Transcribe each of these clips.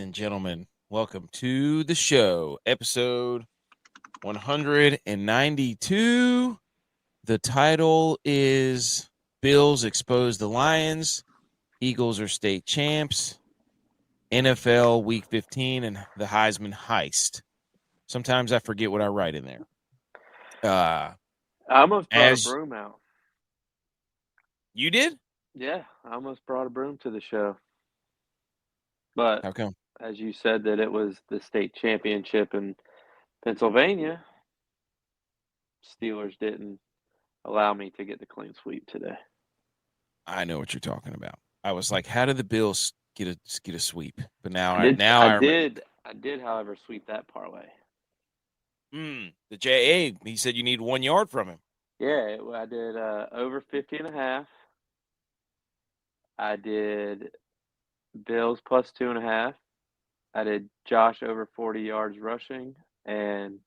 and gentlemen, welcome to the show, episode 192. The title is Bills Expose the Lions, Eagles are state champs, NFL Week 15, and the Heisman Heist. Sometimes I forget what I write in there. I almost brought a broom out. You did? Yeah, I almost brought a broom to the show. But how come? As you said that it was the state championship in Pennsylvania, Steelers didn't allow me to get the clean sweep today. I know what you're talking about. I was like, how did the Bills get a sweep? But now I did, however, sweep that parlay. The JA, he said you need 1 yard from him. Yeah, I did over 50.5. I did Bills plus 2.5. I did Josh over 40 yards rushing, and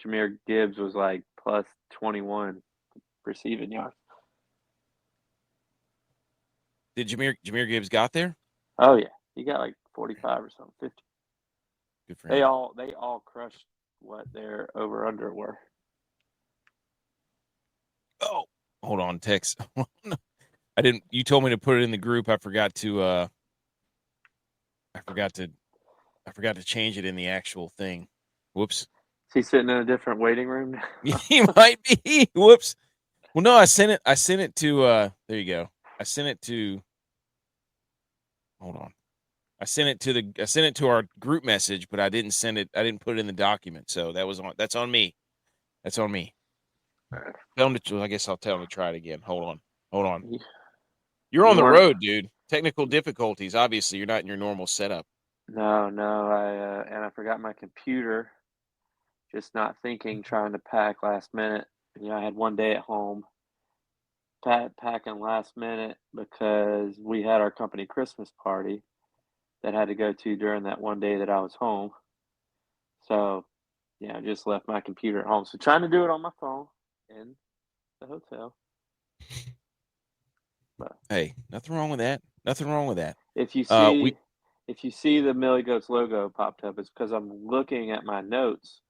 Jahmyr Gibbs was like plus 21 receiving yards. Did Jahmyr Gibbs got there? Oh yeah, he got like 45 or something, 50. Good for him. They all crushed what their over under were. Oh, hold on, text. I didn't. You told me to put it in the group. I forgot to change it in the actual thing. Whoops. Is he sitting in a different waiting room now? He might be. Whoops. Well, no, I sent it to there you go. I sent it to hold on. I sent it to our group message, but I didn't put it in the document. So that's on me. That's on me. Tell him to, I guess I'll tell him to try it again. Hold on. You're on the road, dude. Technical difficulties. Obviously, you're not in your normal setup. No. I forgot my computer. Just not thinking, trying to pack last minute. I had one day at home. Packing last minute because we had our company Christmas party that I had to go to during that one day that I was home. So, I just left my computer at home. So trying to do it on my phone in the hotel. But hey, nothing wrong with that. If you see the Millie Goats logo popped up, it's because I'm looking at my notes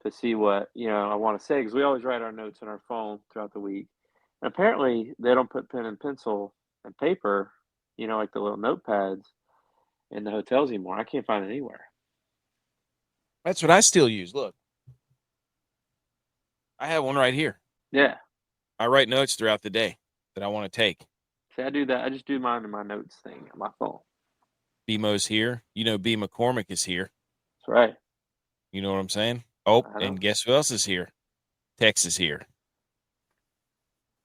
to see what I want to say, because we always write our notes on our phone throughout the week. And apparently they don't put pen and pencil and paper, like the little notepads in the hotels anymore. I can't find it anywhere. That's what I still use. Look, I have one right here. Yeah. I write notes throughout the day that I want to take. See, I do that. I just do mine in my notes thing on my phone. BMO's here. B. McCormick is here. That's right. You know what I'm saying? Oh, and guess who else is here? Tex is here.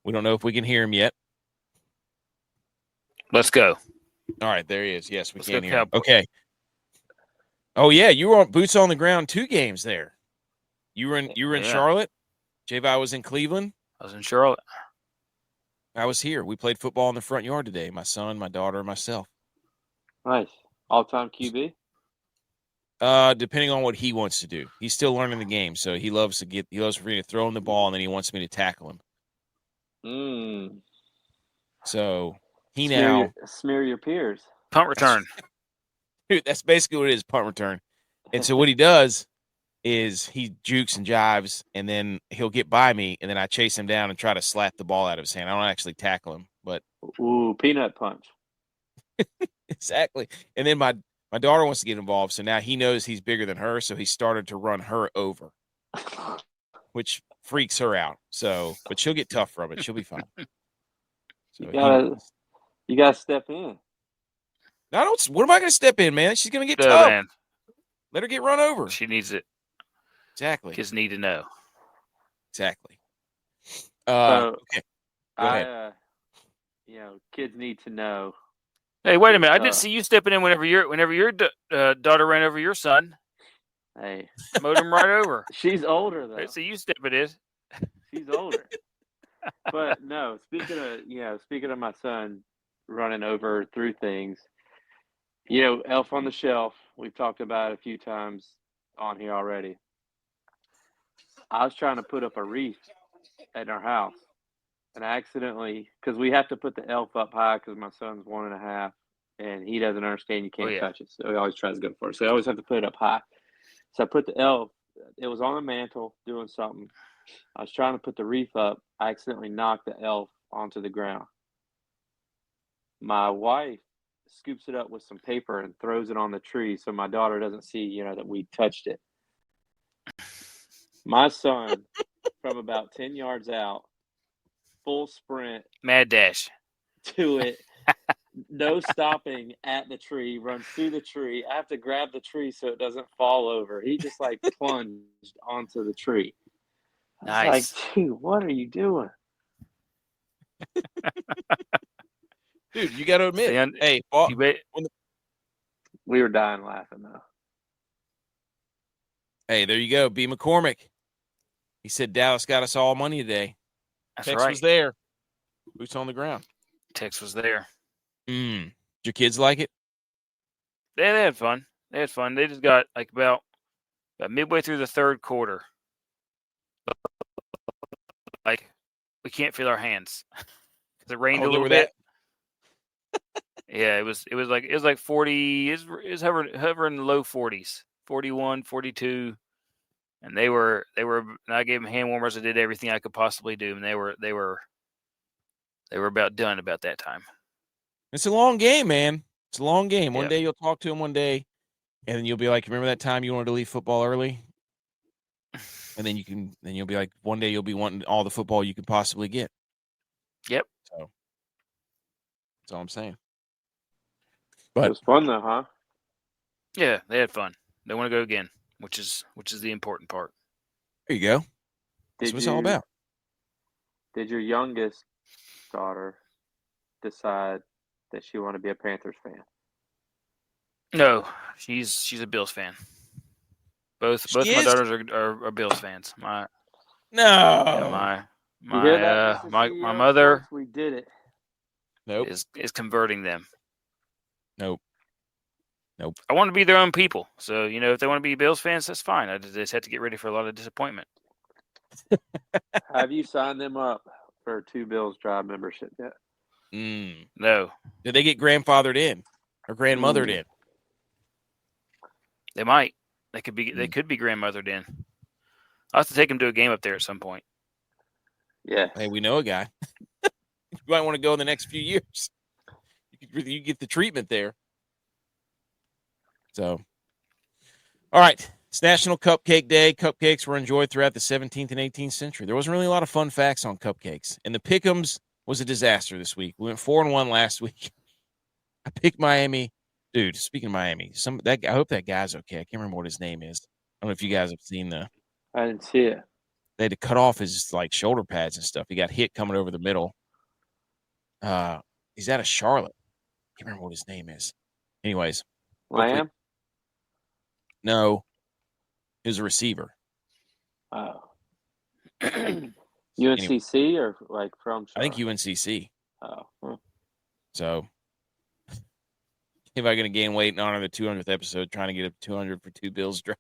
We don't know if we can hear him yet. Let's go. All right, there he is. Yes, we can hear him. Okay. Oh yeah, you were on boots on the ground 2 games there. You were in Charlotte. J-Vi was in Cleveland. I was in Charlotte. I was here. We played football in the front yard today. My son, my daughter, and myself. Nice. All-time QB? Depending on what he wants to do. He's still learning the game, so he loves for me to throw him the ball, and then he wants me to tackle him. So he smear your peers. Punt return. Dude, that's basically what it is, punt return. And so what he does is he jukes and jives, and then he'll get by me, and then I chase him down and try to slap the ball out of his hand. I don't actually tackle him, but peanut punch. Exactly. And then my daughter wants to get involved, so now he knows he's bigger than her, so he started to run her over, which freaks her out. So, but she'll get tough from it. She'll be fine. So you gotta step in. What am I going to step in, man? She's going to get tough. Man. Let her get run over. She needs it. Exactly. Kids need to know. Exactly. Okay. Go ahead. Kids need to know. Hey, wait a minute! I didn't see you stepping in whenever your daughter ran over your son. Hey, mowed him right over. She's older though. I see you stepping in. She's older. But no, speaking of my son running over through things, Elf on the Shelf, we've talked about it a few times on here already. I was trying to put up a wreath at our house, and I accidentally, because we have to put the elf up high because my son's 1.5, and he doesn't understand you can't yeah. touch it. So he always tries to go for it. So I always have to put it up high. So I put the elf. It was on the mantle doing something. I was trying to put the wreath up. I accidentally knocked the elf onto the ground. My wife scoops it up with some paper and throws it on the tree so my daughter doesn't see, that we touched it. My son, from about 10 yards out, full sprint Mad dash. to it, no stopping at the tree, runs through the tree. I have to grab the tree so it doesn't fall over. He just like plunged onto the tree. I was Nice. like, dude, what are you doing? Dude, you got to admit, hey, We were dying laughing though. Hey, there you go. B. McCormick. He said Dallas got us all money today. That's Tex right. was there. Boots on the ground. Tex was there. Did your kids like it? They had fun. They just got like about midway through the third quarter. Like we can't feel our hands because it rained a little bit. Yeah, it was like 40. It was hovering in the low 40s, 41, 42, and they were. And I gave them hand warmers. I did everything I could possibly do, and they were about done about that time. It's a long game, man. It's a long game. One Yep. day you'll talk to him one day, and then you'll be like, remember that time you wanted to leave football early? And then you'll be like, one day you'll be wanting all the football you could possibly get. Yep. So that's all I'm saying. It was fun though, huh? Yeah, they had fun. They want to go again, which is the important part. There you go. That's what it's all about. Did your youngest daughter decide that she wanted to be a Panthers fan? No, she's a Bills fan. Both my daughters are Bills fans. My mother Sports, we did it. Nope. is converting them. Nope. I want to be their own people. So, if they want to be Bills fans, that's fine. I just have to get ready for a lot of disappointment. Have you signed them up for a 2 Bills Drive membership yet? No. Did they get grandfathered in or grandmothered in? They might. They could be grandmothered in. I'll have to take them to a game up there at some point. Yeah. Hey, we know a guy. You might want to go in the next few years. You get the treatment there. So, all right. It's National Cupcake Day. Cupcakes were enjoyed throughout the 17th and 18th century. There wasn't really a lot of fun facts on cupcakes. And the pick'ems was a disaster this week. We went 4-1 last week. I picked Miami. Dude, speaking of Miami, I hope that guy's okay. I can't remember what his name is. I don't know if you guys have seen I didn't see it. They had to cut off his shoulder pads and stuff. He got hit coming over the middle. He's out of Charlotte. I can't remember what his name is. Anyways. Lamb? No. He was a receiver. Oh. UNCC or like from Charlotte? I think UNCC. Oh. Huh. So if I'm going to gain weight in honor of the 200th episode, trying to get up to 200 for 2 Bills Drive.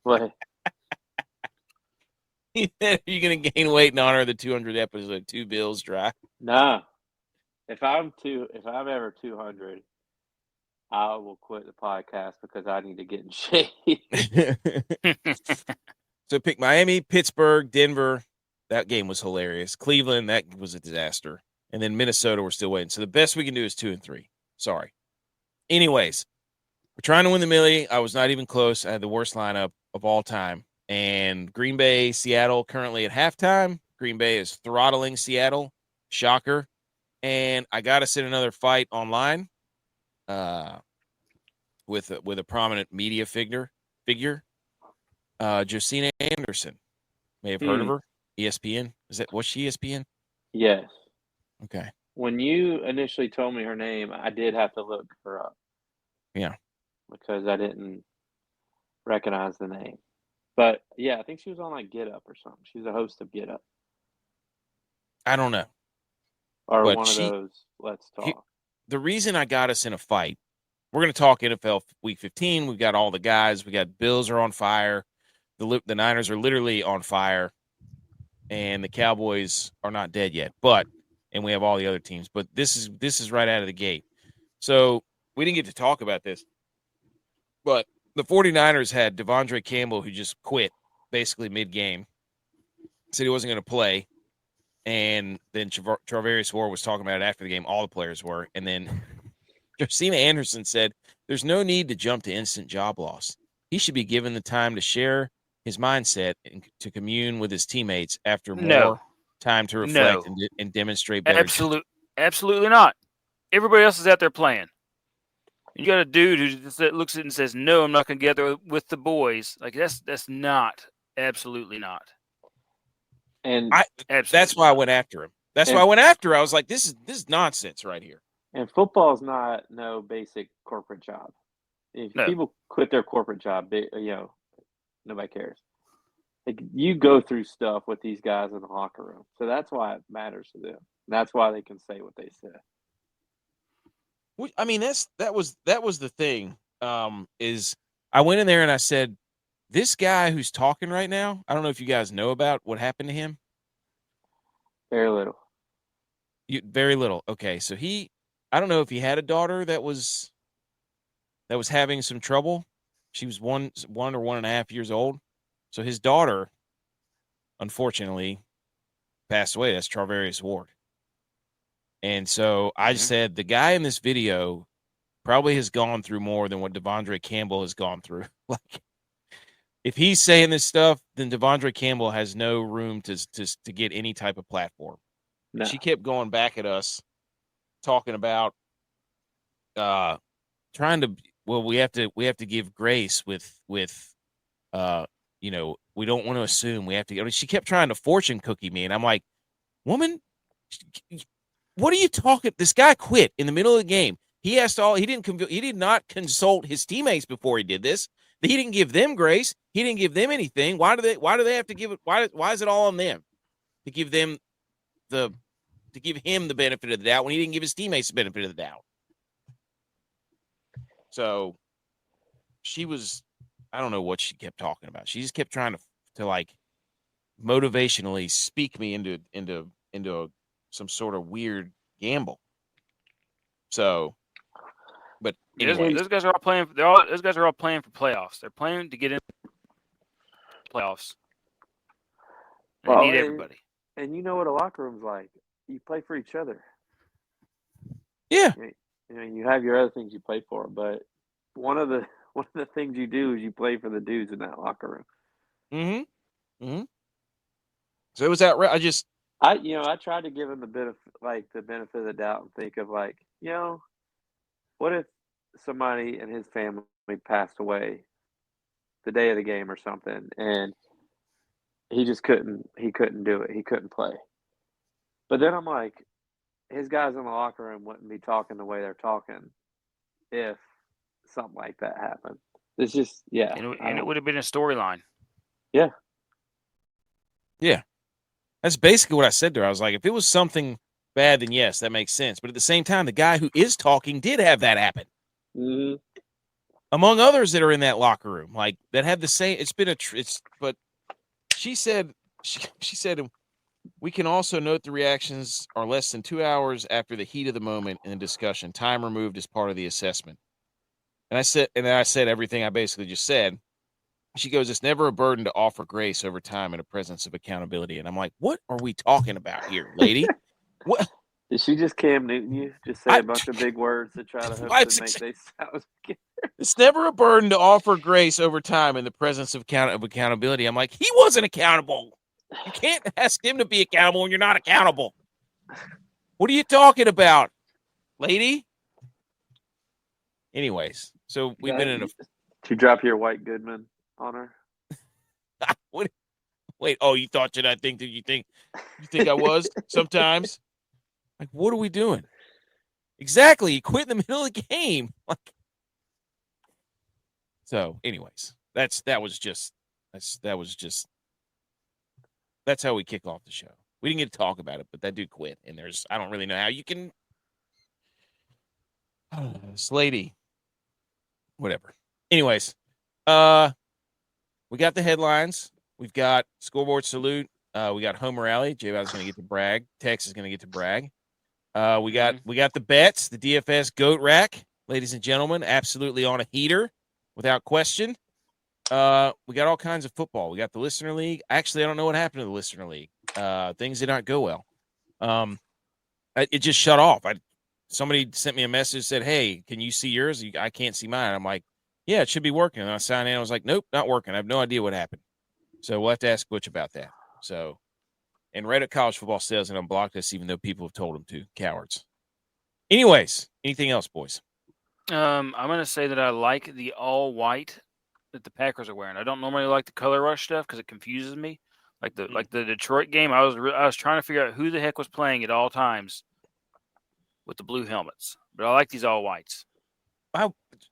What? Are you going to gain weight in honor of the 200th episode of 2 Bills Drive? No. If I'm ever 200, I will quit the podcast because I need to get in shape. So pick Miami, Pittsburgh, Denver. That game was hilarious. Cleveland, that was a disaster. And then Minnesota, we're still waiting. So the best we can do is 2-3. Sorry. Anyways, we're trying to win the Millie. I was not even close. I had the worst lineup of all time. And Green Bay, Seattle currently at halftime. Green Bay is throttling Seattle. Shocker. And I got to send another fight online with a prominent media figure. Josina Anderson. May have heard of her. ESPN. Was she ESPN? Yes. Okay. When you initially told me her name, I did have to look her up. Yeah. Because I didn't recognize the name. But, yeah, I think she was on, like, Get Up or something. She's a host of Get Up. I don't know. Or but one of those, Let's Talk. The reason I got us in a fight, we're going to talk NFL Week 15. We've got all the guys. We got Bills are on fire. The Niners are literally on fire. And the Cowboys are not dead yet. And we have all the other teams. But this is right out of the gate. So we didn't get to talk about this, but the 49ers had Devondre Campbell, who just quit basically mid-game, said he wasn't going to play, and then Travarius Ward was talking about it after the game. All the players were, and then Josina Anderson said, "There's no need to jump to instant job loss. He should be given the time to share his mindset and to commune with his teammates after more time to reflect and demonstrate better." Absolutely not. Everybody else is out there playing. You got a dude who just looks at it and says, "No, I'm not going to get there with the boys." Like that's not, absolutely not. And that's why I went after him. That's why I went after. I was like, "This is nonsense right here." And football is not no basic corporate job. If people quit their corporate job, nobody cares. Like, you go through stuff with these guys in the locker room, so that's why it matters to them. That's why they can say what they say. I mean, that was the thing. Is I went in there and I said, this guy who's talking right now, I don't know if you guys know about what happened to him. Very little. Very little. Okay, so I don't know if he had a daughter that was having some trouble. She was one or 1.5 years old. So his daughter, unfortunately, passed away. That's Travarius Ward. And so I just said, the guy in this video probably has gone through more than what Devondre Campbell has gone through. Like, if he's saying this stuff, then Devondre Campbell has no room to get any type of platform. No. She kept going back at us, talking about trying to. Well, we have to give grace with we don't want to assume we have to. She kept trying to fortune cookie me, and I'm like, woman, what are you talking? This guy quit in the middle of the game. He did not consult his teammates before he did this. He didn't give them grace. He didn't give them anything. Why do they have to give it? Why is it all on them to give him the benefit of the doubt when he didn't give his teammates the benefit of the doubt? So she was, I don't know what she kept talking about. She just kept trying to like motivationally speak me into some sort of weird gamble. So, but anyway, those guys are all playing. Those guys are all playing for playoffs. They're playing to get in playoffs. They need everybody. And you know what a locker room's like. You play for each other. Yeah. You have your other things you play for, but one of the things you do is you play for the dudes in that locker room. Mm-hmm. So it was outrageous. I tried to give him the benefit of the doubt and think of what if somebody in his family passed away the day of the game or something, and he just couldn't do it. He couldn't play. But then I'm like, his guys in the locker room wouldn't be talking the way they're talking if something like that happened. It's just, yeah. And it would have been a storyline. Yeah. Yeah. That's basically what I said to her. I was like, if it was something bad, then yes, that makes sense. But at the same time, the guy who is talking did have that happen. Mm-hmm. Among others that are in that locker room, like that had the same. But she said, we can also note the reactions are less than 2 hours after the heat of the moment in the discussion. Time removed as part of the assessment. And I said everything I basically just said. She goes, it's never a burden to offer grace over time in a presence of accountability. And I'm like, what are we talking about here, lady? What? Did she just Cam Newton you? Just say a bunch of big words to try to hope to make they sound together? It's never a burden to offer grace over time in the presence of accountability. I'm like, he wasn't accountable. You can't ask him to be accountable when you're not accountable. What are you talking about, lady? Anyways, so we've been in a... To drop your White Goodman on her? Wait, oh, you thought that I think that you think I was sometimes? Like, what are we doing? Exactly. He quit in the middle of the game. So, anyways, that's how we kick off the show. We didn't get to talk about it, but that dude quit. And I don't really know how you can. This lady. Whatever. Anyways, we got the headlines. We've got scoreboard salute. We got home rally. J-Bow's going to get to brag. Tex is going to get to brag. We got the bets, the DFS goat rack. ladies and gentlemen. Absolutely on a heater, without question. We got all kinds of football. We got the Listener League. Actually, I don't know what happened to the Listener League. Things did not go well. It just shut off. Somebody sent me a message, said, hey, can you see yours? I can't see mine. I'm like, yeah, it should be working. And I signed in. I was like, nope, not working. I have no idea what happened. So we'll have to ask Butch about that. So, and Reddit College Football still hasn't unblocked us, even though people have told them to. Cowards. Anyways, anything else, boys? I'm going to say that I like the all white that the Packers are wearing. I don't normally like the color rush stuff because it confuses me. Like the Detroit game, I was trying to figure out who the heck was playing at all times with the blue helmets. But I like these all whites.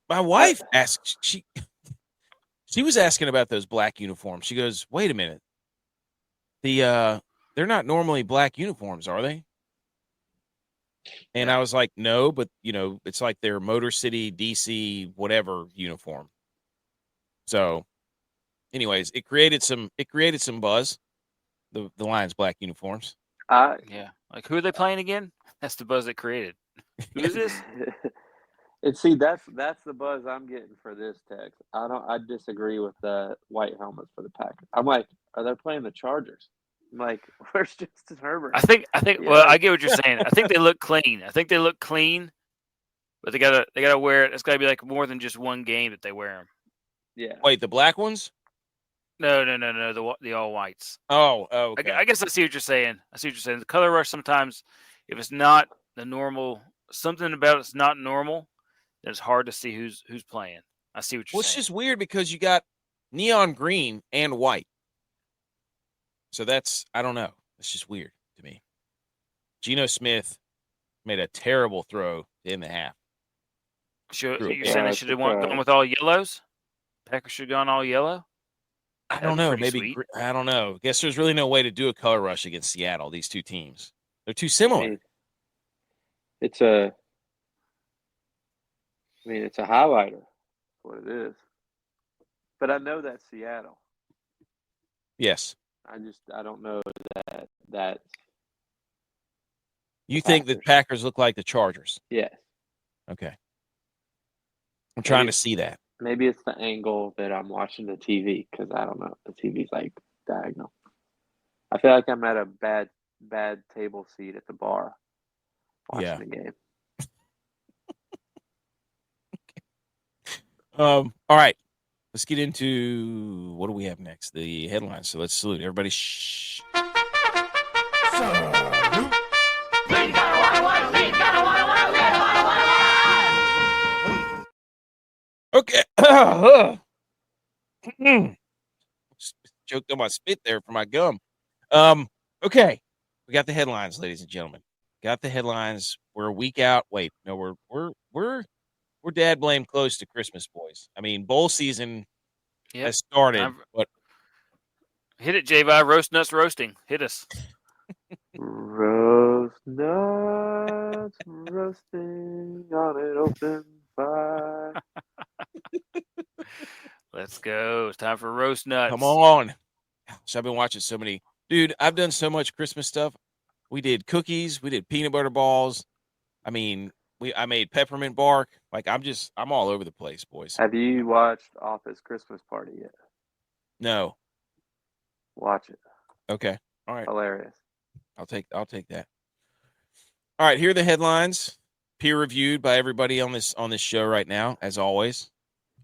My wife asked, she was asking about those black uniforms. She goes, wait a minute. They're not normally black uniforms, are they? And I was like, no, but it's like their Motor City, DC, whatever uniform. So anyways, it created some buzz, the Lions black uniforms. Yeah. Like, who are they playing again? That's the buzz it created. Who is this? And see, that's the buzz I'm getting for this text. I disagree with the white helmets for the Packers. I'm like, are they playing the Chargers? I'm like, where's Justin Herbert? I think. Yeah. Well, I get what you're saying. I think they look clean. But they gotta wear it. It's gotta be like more than just one game that they wear them. Yeah. Wait, the black ones? No. The all whites. Oh, okay. I guess I see what you're saying. The color rush sometimes, if it's not the normal, something about it's not normal, then it's hard to see who's playing. I see what you're saying. It's just weird because you got neon green and white. So I don't know. It's just weird to me. Geno Smith made a terrible throw in the half. You're saying they should have gone with all yellows? Packers should have gone all yellow? I don't know. Maybe I don't know. Guess there's really no way to do a color rush against Seattle. These two teams, they're too similar. It's a highlighter. That's what it is. But I know that's Seattle. Yes. I don't know that. You think the Packers look like the Chargers? Yes. Okay. I'm trying to see that. Maybe it's the angle that I'm watching the TV because I don't know. The TV's like diagonal. I feel like I'm at a bad table seat at the bar watching the game. All right. Let's get into what do we have next? The headlines. So let's salute everybody. Shh. Okay. Choked on my spit there for my gum. Okay. We got the headlines, ladies and gentlemen. Got the headlines. We're a week out. Wait, no, we're dad blame close to Christmas, boys. I mean, bowl season has started. But hit it, J-Vi. Roast nuts roasting. Hit us. Roast nuts roasting on an open fire. Let's go. It's time for roast nuts. Come on. So I've been watching so many. Dude, I've done so much Christmas stuff. We did cookies. We did peanut butter balls. I mean, I made peppermint bark. Like, I'm all over the place, boys. Have you watched Office Christmas Party yet? No. Watch it. Okay. All right. Hilarious. I'll take that. All right, here are the headlines, peer reviewed by everybody on this show right now, as always.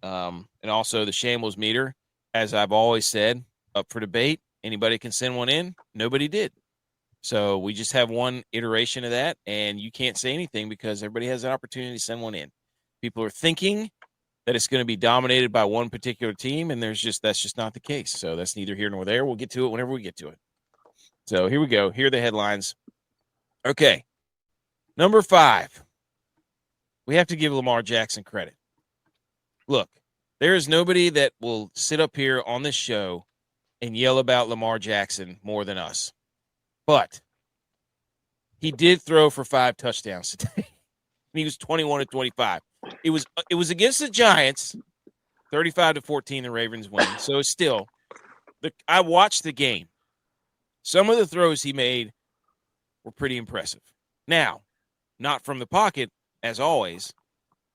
And also the shambles-o-meter, as I've always said, up for debate. Anybody can send one in. Nobody did. So we just have one iteration of that, and you can't say anything because everybody has an opportunity to send one in. People are thinking that it's going to be dominated by one particular team, and that's just not the case. So that's neither here nor there. We'll get to it whenever we get to it. So here we go. Here are the headlines. Okay. Number 5. We have to give Lamar Jackson credit. Look, there is nobody that will sit up here on this show and yell about Lamar Jackson more than us. But he did throw for 5 touchdowns today. He was 21-25. It was against the Giants, 35-14. The Ravens win. So still, I watched the game. Some of the throws he made were pretty impressive. Now, not from the pocket, as always,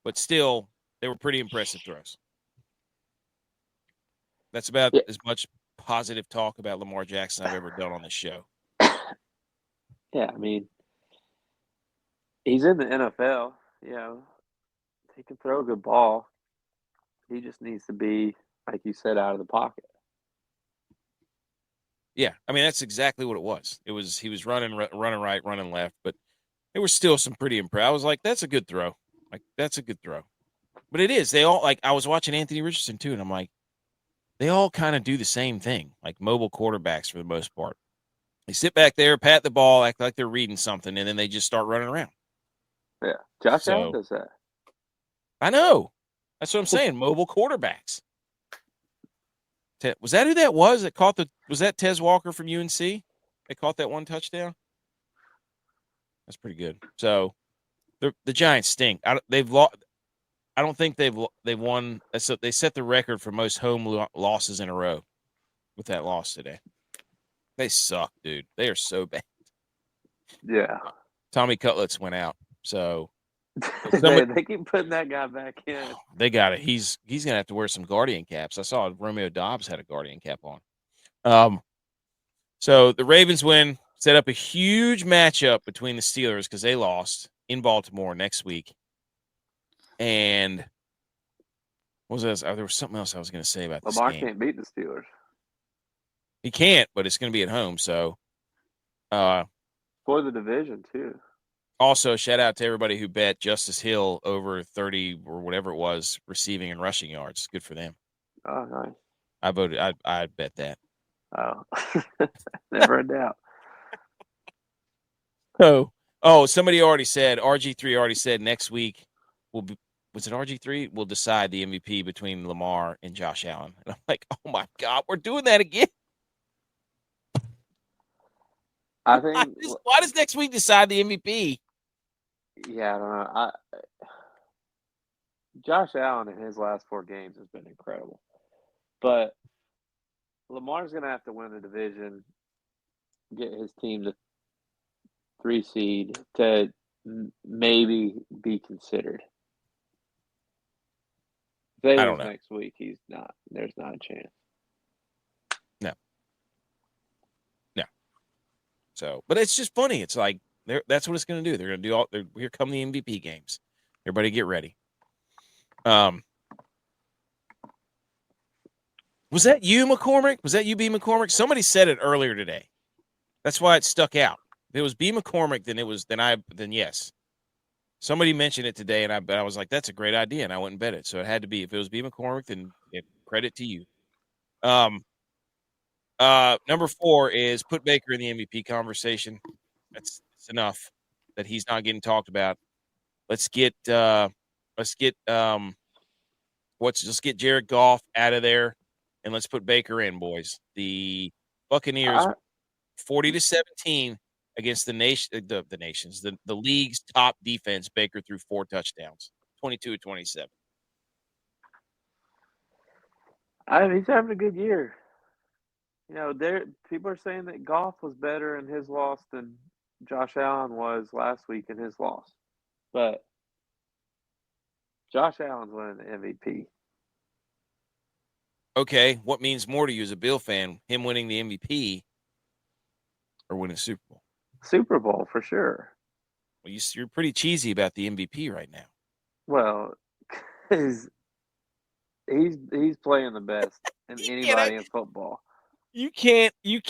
but still, they were pretty impressive throws. That's about as much positive talk about Lamar Jackson I've ever done on this show. Yeah, I mean, he's in the NFL. You know, he can throw a good ball. He just needs to be, like you said, out of the pocket. Yeah, I mean, that's exactly what it was. He was running right, running left, but there were still some pretty impressive. I was like, that's a good throw. Like, that's a good throw. But it is. They all, like, I was watching Anthony Richardson too, and I'm like, they all kind of do the same thing, like mobile quarterbacks for the most part. They sit back there, pat the ball, act like they're reading something, and then they just start running around. Yeah, Josh Allen does that. I know. That's what I'm saying. Mobile quarterbacks. Was that who that was that caught was that Tez Walker from UNC? They caught that one touchdown? That's pretty good. So the Giants stink. They've lost. I don't think they've won. So they set the record for most home losses in a row with that loss today. They suck, dude. They are so bad. Yeah. Tommy Cutlets went out. So they keep putting that guy back in. They got it. He's gonna have to wear some Guardian caps. I saw Romeo Dobbs had a Guardian cap on. So the Ravens win, set up a huge matchup between the Steelers because they lost in Baltimore next week. And what was this? There was something else I was going to say about this Lamar game. can't beat the Steelers. He can't, but it's going to be at home. So, for the division too. Also, shout out to everybody who bet Justice Hill over 30 or whatever it was, receiving and rushing yards. Good for them. Oh, nice. I voted. I bet that. Oh, never a doubt. Oh, somebody already said, RG3 already said next week was it RG3? We'll decide the MVP between Lamar and Josh Allen. And I'm like, oh my God, we're doing that again. I think. Why does next week decide the MVP? Yeah, I don't know. Josh Allen in his last 4 games has been incredible. But Lamar's going to have to win the division, get his team to 3 seed to maybe be considered. If they lose next week, he's not. There's not a chance. No. So, but it's just funny. It's like that's what it's going to do. They're going to do all. Here come the MVP games. Everybody get ready. Was that you, McCormick? Was that you, B. McCormick? Somebody said it earlier today. That's why it stuck out. If it was B. McCormick, then yes. Somebody mentioned it today, and I was like, that's a great idea, and I went and bet it. So it had to be. If it was B. McCormick, then credit to you. Number 4 is put Baker in the MVP conversation. That's enough that he's not getting talked about. Let's get Jared Goff out of there, and let's put Baker in, boys. The Buccaneers 40-17 against the league's top defense. Baker threw 4 touchdowns, 22-27. He's having a good year. You know, people are saying that Goff was better in his loss than Josh Allen was last week in his loss. But Josh Allen's winning the MVP. Okay, what means more to you as a Bill fan, him winning the MVP or winning the Super Bowl? Super Bowl, for sure. Well, you're pretty cheesy about the MVP right now. Well, he's playing the best in anybody in football. You can't. You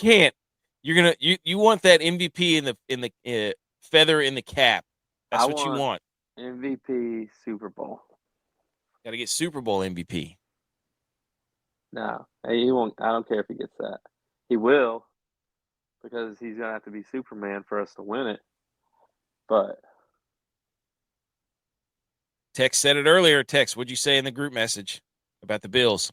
want that MVP in the feather in the cap. That's what you want. MVP Super Bowl. Got to get Super Bowl MVP. No, he won't. I don't care if he gets that. He will, because he's gonna have to be Superman for us to win it. But Tex said it earlier. Tex, what'd you say in the group message about the Bills?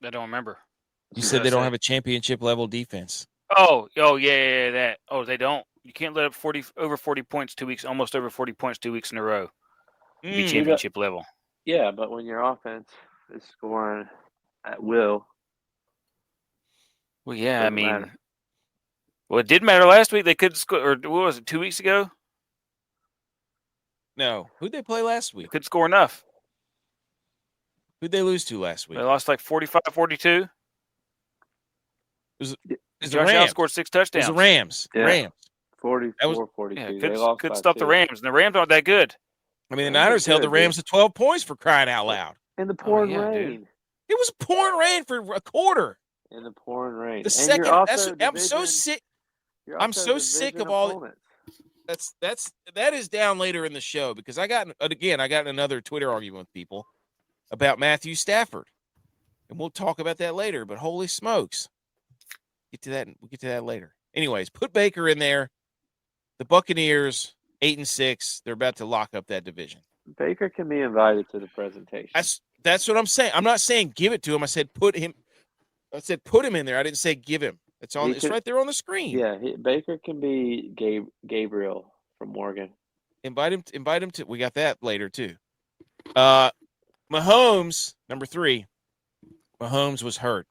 I don't remember. You said they don't have a championship level defense. Oh, yeah, that. Oh, they don't. You can't let up over 40 points 2 weeks, almost over 40 points 2 weeks in a row. Be championship level. Yeah, but when your offense is scoring at will. Well, yeah, I mean, well, it did matter last week. They could score, or what was it, 2 weeks ago? No. Who'd they play last week? Couldn't score enough. Who'd they lose to last week? They lost like 45-42. It was the Josh Allen Rams. scored 6 It was touchdowns. the Rams. Yeah. Rams. 44-42. Yeah, They lost couldn't by stop the 2. Rams. And the Rams aren't that good. I mean, the Rams are Niners held the good, Rams dude. to 12 points for crying out loud. In the pouring yeah, dude. rain. It was pouring rain for a quarter. In the pouring rain. The And second, you're also I'm so sick. I'm so sick of all. opponents. That is down later in the show because I got in another Twitter argument with people about Matthew Stafford, and we'll talk about that later. But holy smokes, we'll get to that later. Anyways, put Baker in there. The Buccaneers 8-6. They're about to lock up that division. Baker can be invited to the presentation. That's what I'm saying. I'm not saying give it to him. I said put him in there. I didn't say give him. It's right there on the screen. Yeah, Baker can be Gabriel from Morgan. Invite him to. We got that later too. Mahomes, number 3. Mahomes was hurt.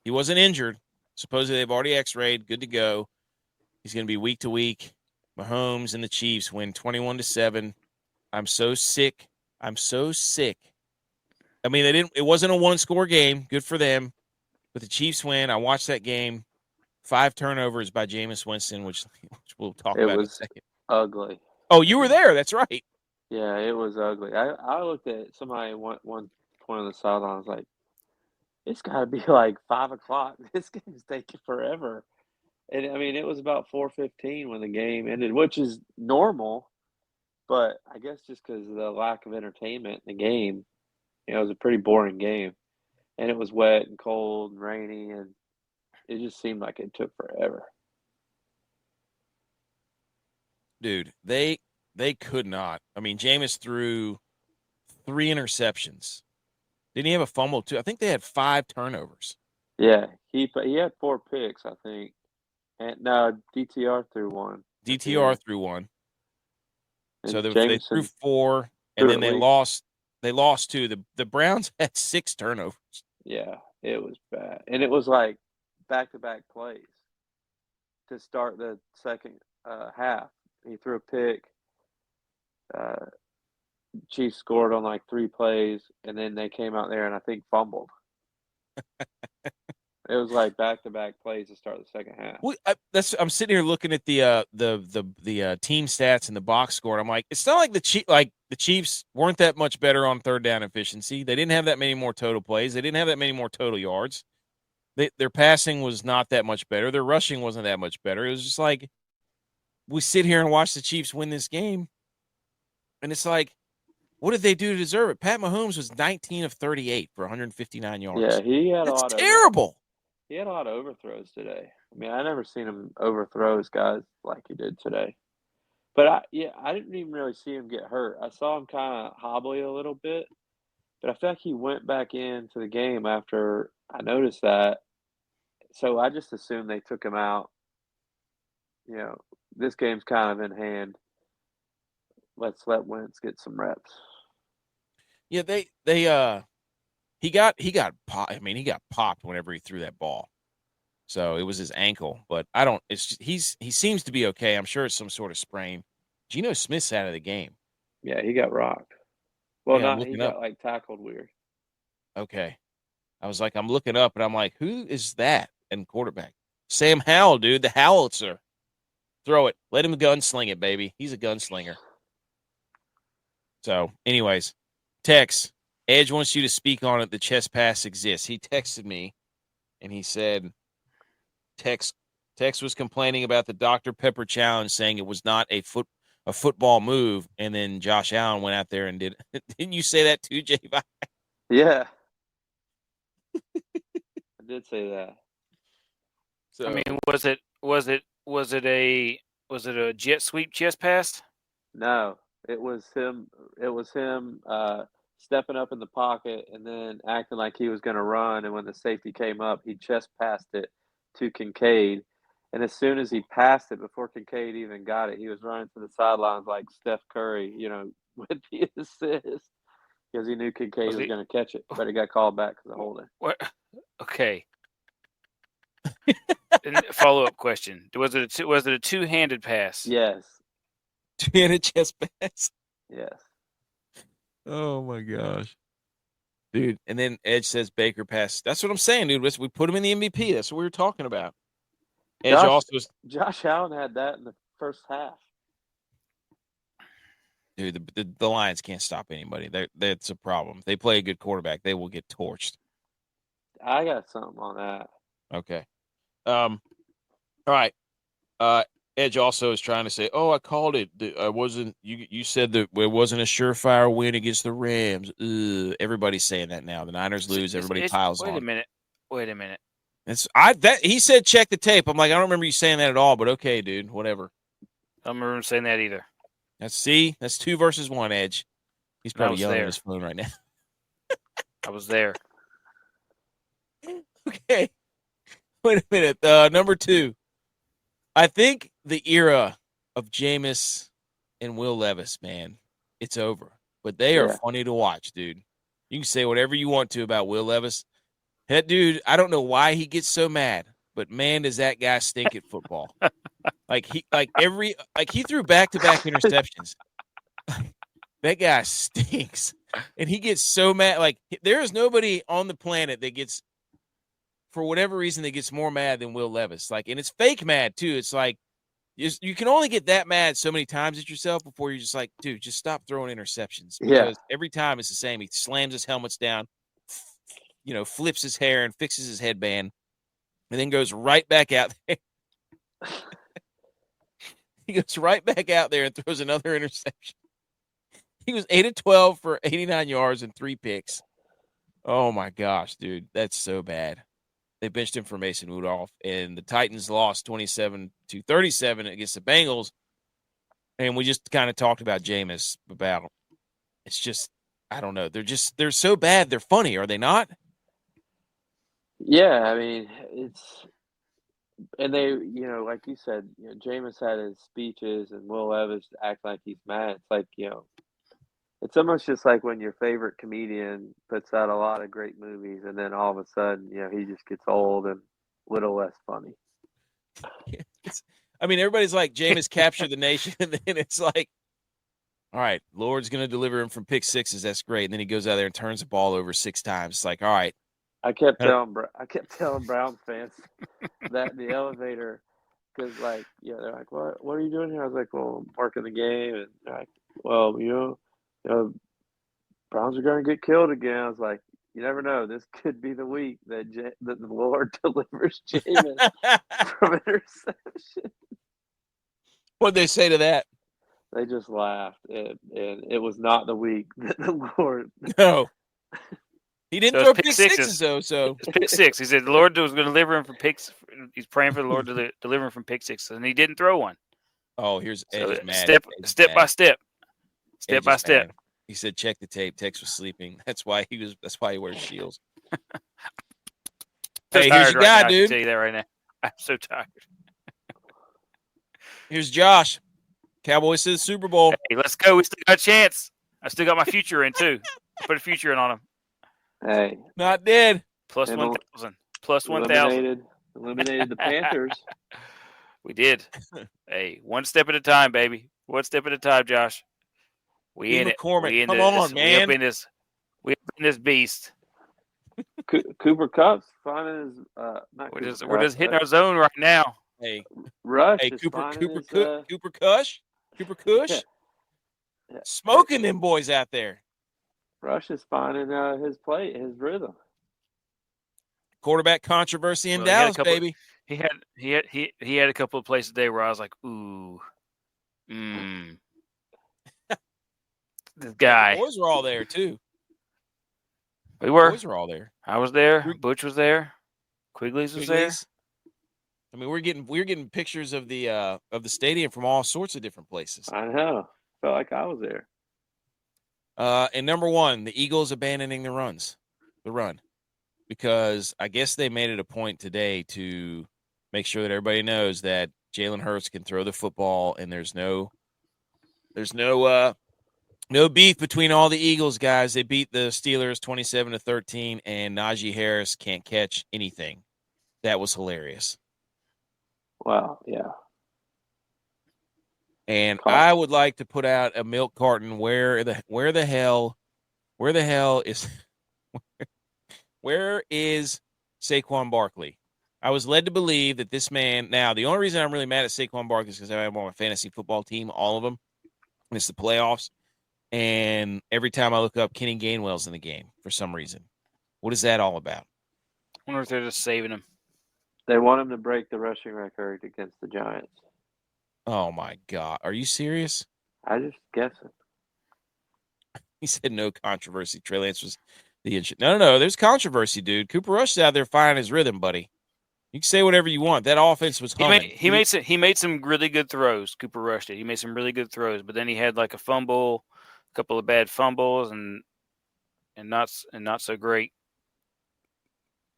He wasn't injured. Supposedly they've already X-rayed. Good to go. He's going to be week to week. Mahomes and the Chiefs win 21-7. I'm so sick. I mean, it wasn't a 1-score game. Good for them. But the Chiefs win. I watched that game. 5 turnovers by Jameis Winston, which we'll talk about in a second. Ugly. Oh, you were there. That's right. Yeah, it was ugly. I looked at somebody one point on the sideline. I was like, it's got to be like 5 o'clock. This game's taking forever. And, I mean, it was about 4:15 when the game ended, which is normal. But I guess just because of the lack of entertainment in the game, it was a pretty boring game. And it was wet and cold and rainy, and it just seemed like it took forever. Dude, they could not. I mean, Jameis threw 3 interceptions. Didn't he have a fumble too? I think they had 5 turnovers. Yeah, he had 4 picks, I think. And no, DTR threw 1. DTR threw 1. And So they Jameson threw 4, and then at they least. lost. They lost 2. The Browns had 6 turnovers. Yeah, it was bad. And it was like back-to-back plays to start the second half. He threw a pick. Chiefs scored on like 3 plays, and then they came out there and I think fumbled. It was like back-to-back plays to start the second half. Well, I'm sitting here looking at the team stats and the box score. And I'm like, it's not like the Chiefs weren't that much better on third down efficiency. They didn't have that many more total plays. They didn't have that many more total yards. Their passing was not that much better. Their rushing wasn't that much better. It was just like we sit here and watch the Chiefs win this game, and it's like, what did they do to deserve it? Pat Mahomes was 19 of 38 for 159 yards. Yeah, he had a lot That's terrible. He had a lot of overthrows today. I mean, I never seen him overthrow his guys like he did today. But I didn't even really see him get hurt. I saw him kind of hobbly a little bit, but I feel like he went back into the game after I noticed that. So I just assumed they took him out. You know, this game's kind of in hand. Let's let Wentz get some reps. Yeah, he got popped. I mean, he got popped whenever he threw that ball. So it was his ankle, but I don't. He seems to be okay. I'm sure it's some sort of sprain. Geno Smith's out of the game. Yeah, he got rocked. Well, Yeah, he got like tackled weird. Okay, I was like, I'm looking up, and I'm like, who is that? And quarterback Sam Howell, dude, the Howitzer. Throw it. Let him gunsling it, baby. He's a gunslinger. So, anyways, Tex, Edge wants you to speak on it. The chest pass exists. He texted me, and he said, Tex was complaining about the Dr. Pepper challenge, saying it was not a football move, and then Josh Allen went out there and did it. Didn't you say that too, J-Vi? Yeah. I did say that. So, I mean, was it a jet sweep chest pass? No, it was him. It was him stepping up in the pocket and then acting like he was going to run. And when the safety came up, he chest passed it to Kincaid. And as soon as he passed it, before Kincaid even got it, he was running to the sidelines like Steph Curry, with the assist, because he knew Kincaid was going to catch it. But he got called back because of holding. What? Okay. Follow-up question: Was it a two-handed pass? Yes. Two-handed chest pass. Yes. Oh my gosh, dude! And then Edge says Baker passed. That's what I'm saying, dude. We put him in the MVP. That's what we were talking about. Edge Josh Allen had that in the first half. Dude, the Lions can't stop anybody. That's a problem. If they play a good quarterback, they will get torched. I got something on that. Okay. All right. Edge also is trying to say, "Oh, I called it. I wasn't. You said that it wasn't a surefire win against the Rams." Ugh. Everybody's saying that now. The Niners lose. Everybody piles on. Wait a minute. He said check the tape. I'm like, I don't remember you saying that at all. But okay, dude. Whatever. I don't remember saying that either. That's 2 versus 1. Edge. He's probably yelling at his phone right now. I was there. Okay. Wait a minute. Number 2. I think the era of Jameis and Will Levis, man, it's over. But they are funny to watch, dude. You can say whatever you want to about Will Levis. That dude, I don't know why he gets so mad, but man, does that guy stink at football. He threw back-to-back interceptions. That guy stinks. And he gets so mad. Like, there is nobody on the planet that gets, for whatever reason, that gets more mad than Will Levis. Like, and it's fake mad too. It's like you can only get that mad so many times at yourself before you're just like, dude, just stop throwing interceptions. Because every time it's the same. He slams his helmets down, flips his hair and fixes his headband, and then goes right back out there. He goes right back out there and throws another interception. He was 8 of 12 for 89 yards and 3 picks. Oh my gosh, dude, that's so bad. They benched him for Mason Rudolph, and the Titans lost 27-37 against the Bengals. And we just kind of talked about Jameis about. It's just, I don't know. They're so bad. They're funny, are they not? Yeah, I mean, and they, like you said, Jameis had his speeches, and Will Levis act like he's mad. It's like, it's almost just like when your favorite comedian puts out a lot of great movies, and then all of a sudden, he just gets old and a little less funny. I mean, everybody's like, Jameis captured the nation, and then it's like, all right, Lord's going to deliver him from pick sixes. That's great. And then he goes out there and turns the ball over 6 times. It's like, all right. I kept telling Browns fans that in the elevator, because they're like, what are you doing here? I was like, well, I'm working the game, and they're like, well, Browns are going to get killed again. I was like, you never know. This could be the week that the Lord delivers Jameis from interception. What'd they say to that? They just laughed, and it was not the week that the Lord. No. He didn't throw pick sixes, though. So it's pick 6. He said the Lord was going to deliver him from picks. He's praying for the Lord to deliver him from pick 6, and he didn't throw one. Oh, here's Edge mad. Step by step. Step by step. Mad. He said, "Check the tape." Tex was sleeping. That's why he wears shields. Hey, here's your guy, dude. I can tell you that right now. I'm so tired. Here's Josh. Cowboys to the Super Bowl. Hey, let's go. We still got a chance. I still got my future in too. Put a future in on him. Hey, not dead. Plus 1,000. Plus 1,000. Eliminated the Panthers. We did. Hey, one step at a time, baby. One step at a time, Josh. We in McCormick. it. Come on, man. We up in this beast. Cooper Kupp's finding his. We're just hitting our zone right now. Hey, Rush. Hey, Cooper Kush. Yeah. Smoking them boys out there. Rush is finding his play, his rhythm. Quarterback controversy in Dallas, baby. He had a couple of plays today where I was like, ooh, this guy. The boys were all there too. We were. The boys were all there. I was there. Butch was there. Quigley's was there. I mean, we're getting pictures of the stadium from all sorts of different places. I know. Felt like I was there. And number 1, the Eagles abandoning the run, because I guess they made it a point today to make sure that everybody knows that Jalen Hurts can throw the football, and there's no beef between all the Eagles guys. They beat the Steelers 27-13, and Najee Harris can't catch anything. That was hilarious. Wow, yeah. And I would like to put out a milk carton. Where the hell is where is Saquon Barkley? I was led to believe that this man. Now, the only reason I'm really mad at Saquon Barkley is because I have him on my fantasy football team, all of them. And it's the playoffs. And every time I look up, Kenny Gainwell's in the game for some reason. What is that all about? I wonder if they're just saving him. They want him to break the rushing record against the Giants. Oh, my God. Are you serious? I just guessing. He said no controversy. Trey Lance was the issue. No. There's controversy, dude. Cooper Rush is out there finding his rhythm, buddy. You can say whatever you want. That offense was humming. He made some really good throws. Cooper Rush did. He made some really good throws, but then he had like a fumble, a couple of bad fumbles, and not so great.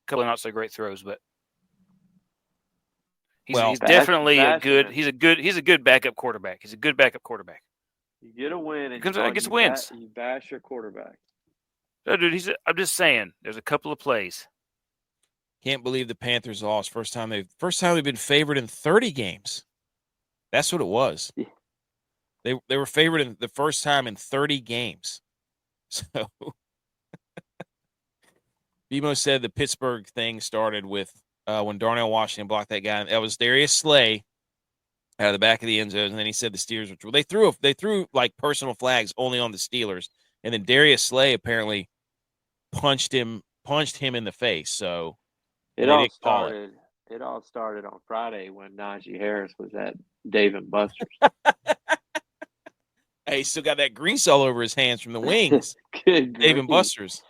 A couple of not so great throws, but he's definitely a good backup quarterback. He's a good backup quarterback. You get a win and comes out and gets wins. You bash your quarterback. No, dude, I'm just saying. There's a couple of plays. Can't believe the Panthers lost. First time they've been favored in 30 games. That's what it was. Yeah. They were favored in the first time in 30 games. So BMO said the Pittsburgh thing started with when Darnell Washington blocked that guy. That was Darius Slay out of the back of the end zone, and then he said the Steelers were. They threw like personal flags only on the Steelers, and then Darius Slay apparently punched him in the face. So. It all started on Friday when Najee Harris was at Dave & Buster's. Hey, he still got that grease all over his hands from the wings. Good Dave & Buster's.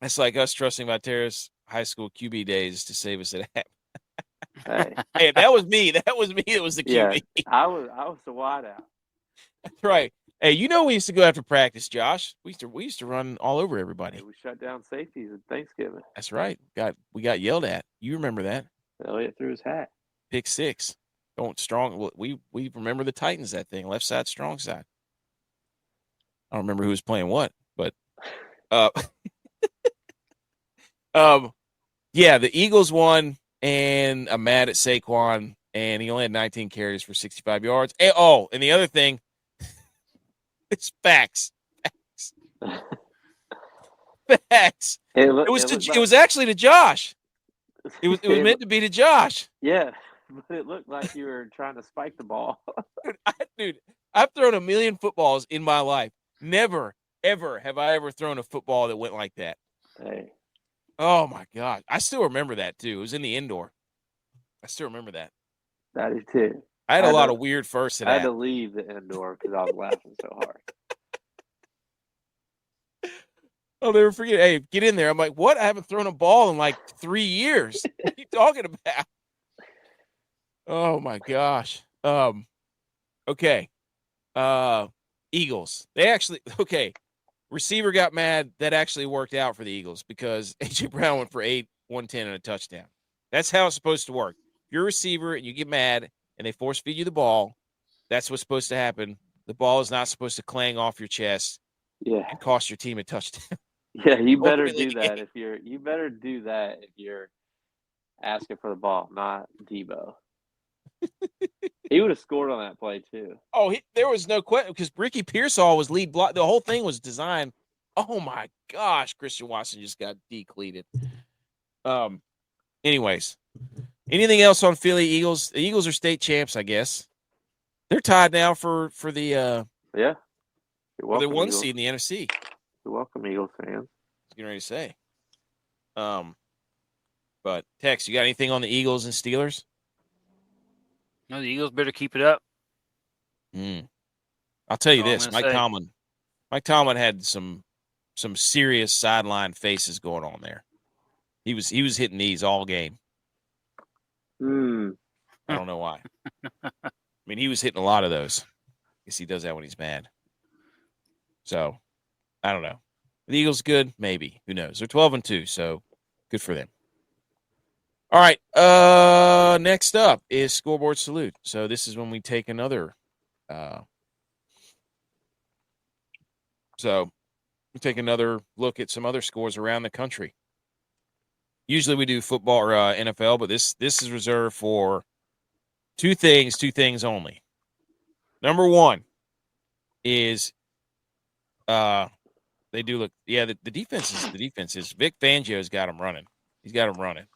That's like us trusting Viterra's high school QB days to save us at half. Hey, that was me. That was the QB. Yeah, I was the wideout. That's right. Hey, we used to go after practice, Josh. We used to run all over everybody. We shut down safeties at Thanksgiving. That's right. We got yelled at. You remember that? Elliott threw his hat. Pick six. We remember the Titans that thing. Left side, strong side. I don't remember who was playing what, but yeah, the Eagles won, and I'm mad at Saquon, and he only had 19 carries for 65 yards. And the other thing. It's facts. Facts. It was actually to Josh. It was meant to be to Josh. Yeah, but it looked like you were trying to spike the ball. Dude, I've thrown a million footballs in my life. Never, ever have I ever thrown a football that went like that. Hey. Oh my God. I still remember that too. It was in the indoor. I still remember that. That is too. I had a lot of weird firsts to that. I had to leave the indoor because I was laughing so hard. I'll never forget. Hey, get in there. I'm like, what? I haven't thrown a ball in like 3 years. What are you talking about? Oh my gosh. Okay. Eagles. Receiver got mad. That actually worked out for the Eagles because A.J. Brown went for 110 and a touchdown. That's how it's supposed to work. If you're a receiver and you get mad, and they force feed you the ball, that's what's supposed to happen. The ball is not supposed to clang off your chest and cost your team a touchdown. Yeah, you better do that if you're asking for the ball, not Debo. He would have scored on that play too. Oh, there was no question because Ricky Pearsall was lead block. The whole thing was designed. Oh my gosh, Christian Watson just got decleated. Anyways. Anything else on Philly Eagles? The Eagles are state champs, I guess. They're tied now for the You're welcome, the 1 Eagles. seed in the NFC. You're welcome, Eagles fans. I was getting ready to say. But Tex, you got anything on the Eagles and Steelers? No, the Eagles better keep it up. I'll tell you this, Mike Tomlin had some serious sideline faces going on there. He was hitting these all game. I don't know why. I mean, he was hitting a lot of those. I guess he does that when he's mad. So, I don't know. The Eagles good? Maybe. Who knows? They're 12-2, so good for them. All right. Next up is Scoreboard Salute. So this is when we take another look at some other scores around the country. Usually we do football or NFL, but this is reserved for Two things only. Number one is they do look. Yeah, the defense is. Vic Fangio's got them running. He's got them running.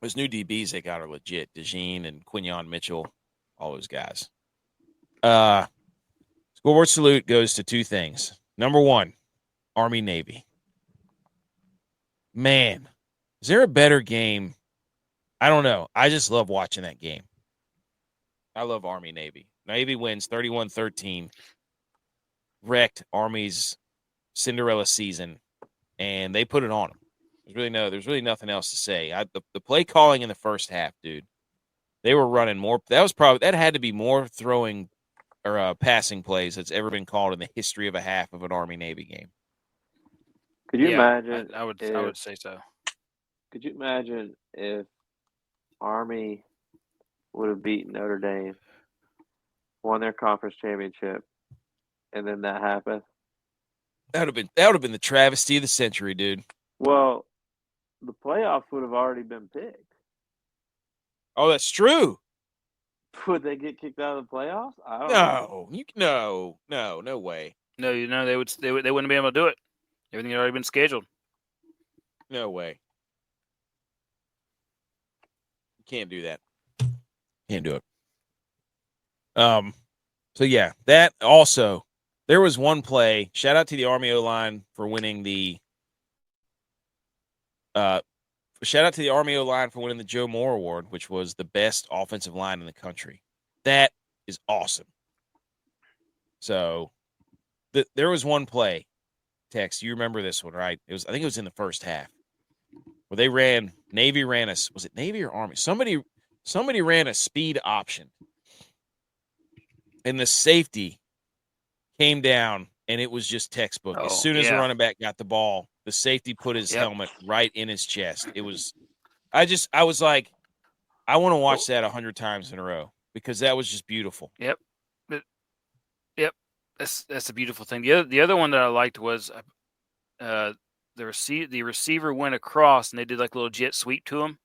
Those new DBs they got are legit. DeJean and Quinyon Mitchell, all those guys. Scoreboard salute goes to two things. Number one, Army Navy. Man, is there a better game? I don't know. I just love watching that game. I love Army Navy. Navy wins 31-13. Wrecked Army's Cinderella season, and they put it on them. There's really nothing else to say. The play calling in the first half, dude. They were running more. That had to be more throwing or passing plays that's ever been called in the history of a half of an Army Navy game. Could you imagine? I would say so. Could you imagine if Army would have beaten Notre Dame, won their conference championship, and then that happened? That would have been the travesty of the century, dude. Well, the playoffs would have already been picked. Oh, that's true. Would they get kicked out of the playoffs? I don't know. No way. No, they wouldn't be able to do it. Everything had already been scheduled. No way. You can't do that. Can't do it. So yeah, that also there was one play. Shout out to the Army O-line for winning the Joe Moore Award, which was the best offensive line in the country. That is awesome. So there was one play, Tex, you remember this one, right? I think it was in the first half where Navy ran was it Navy or Army? Somebody ran a speed option. And the safety came down, and it was just textbook. As soon as the running back got the ball, the safety put his helmet right in his chest. It was – I was like, I want to watch that 100 times in a row because that was just beautiful. Yep. That's a beautiful thing. The other one that I liked was the receiver went across, and they did like a little jet sweep to him.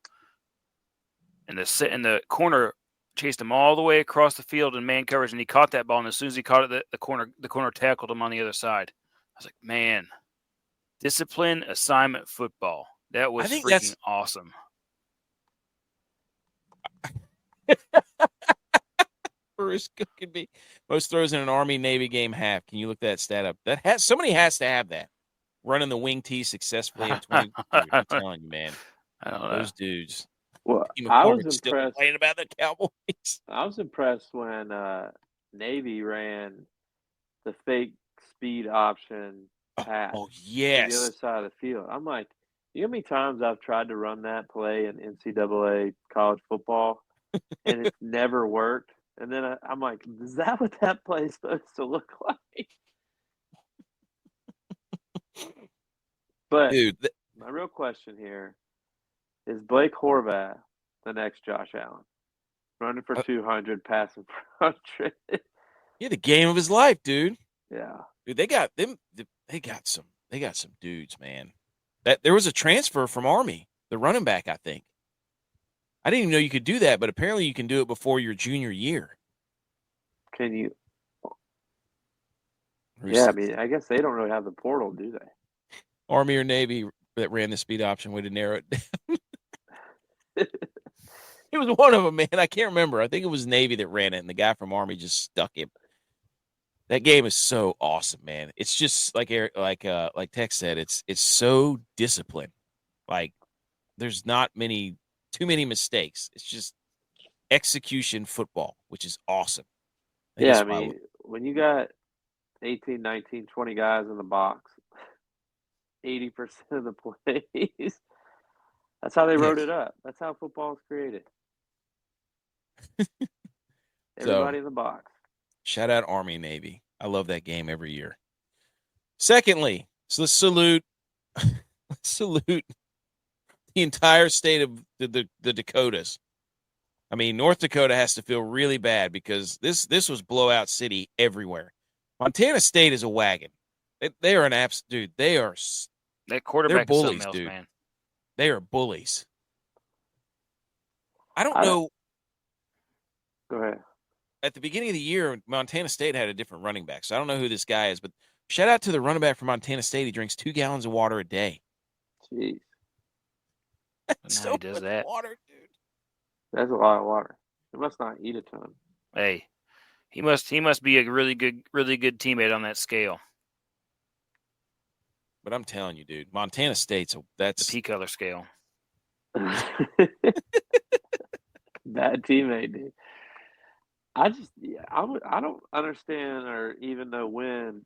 And the corner – chased him all the way across the field in man coverage, and he caught that ball. And as soon as he caught it, the corner tackled him on the other side. I was like, man, discipline assignment football. That was freaking awesome. Bruce could be most throws in an Army Navy game half. Can you look that stat up? Somebody has to have that. Running the wing tee successfully in 20. I'm telling you, man. I don't know. Those dudes. Well, I was still impressed. Complaining about the Cowboys. I was impressed when Navy ran the fake speed option pass. Oh yes, to the other side of the field. I'm like, you know how many times I've tried to run that play in NCAA college football, and it's never worked. And then I'm like, is that what that play is supposed to look like? But dude, my real question here. Is Blake Horvath the next Josh Allen? Running for 200, passing for 100. Yeah, the game of his life, dude. Yeah. Dude, they got some dudes, man. That there was a transfer from Army, the running back, I think. I didn't even know you could do that, but apparently you can do it before your junior year. Can you? Yeah, I mean, I guess they don't really have the portal, do they? Army or Navy that ran the speed option way to narrow it down. It was one of them, man. I can't remember. I think it was Navy that ran it, and the guy from Army just stuck him. That game is so awesome, man. It's just like Tex said. It's so disciplined. Like there's not too many mistakes. It's just execution football, which is awesome. Yeah, I mean, when you got 18, 19, 20 guys in the box, 80% of the plays. That's how they wrote it up. That's how football is created. Everybody in the box. Shout out Army Navy. I love that game every year. Secondly, so let's salute the entire state of the Dakotas. I mean, North Dakota has to feel really bad because this was blowout city everywhere. Montana State is a wagon. They are an absolute dude. They are that quarterback. They're bullies, else, dude. Man. They are bullies. I don't know. Go ahead. At the beginning of the year, Montana State had a different running back, so I don't know who this guy is, but shout out to the running back from Montana State. He drinks 2 gallons of water a day. Jeez. That's how he does that. Water, dude. That's a lot of water. He must not eat a ton. Hey, he must be a really good teammate on that scale. But I'm telling you, dude, Montana State's that's the P color scale. Bad teammate, dude. I don't understand or even know when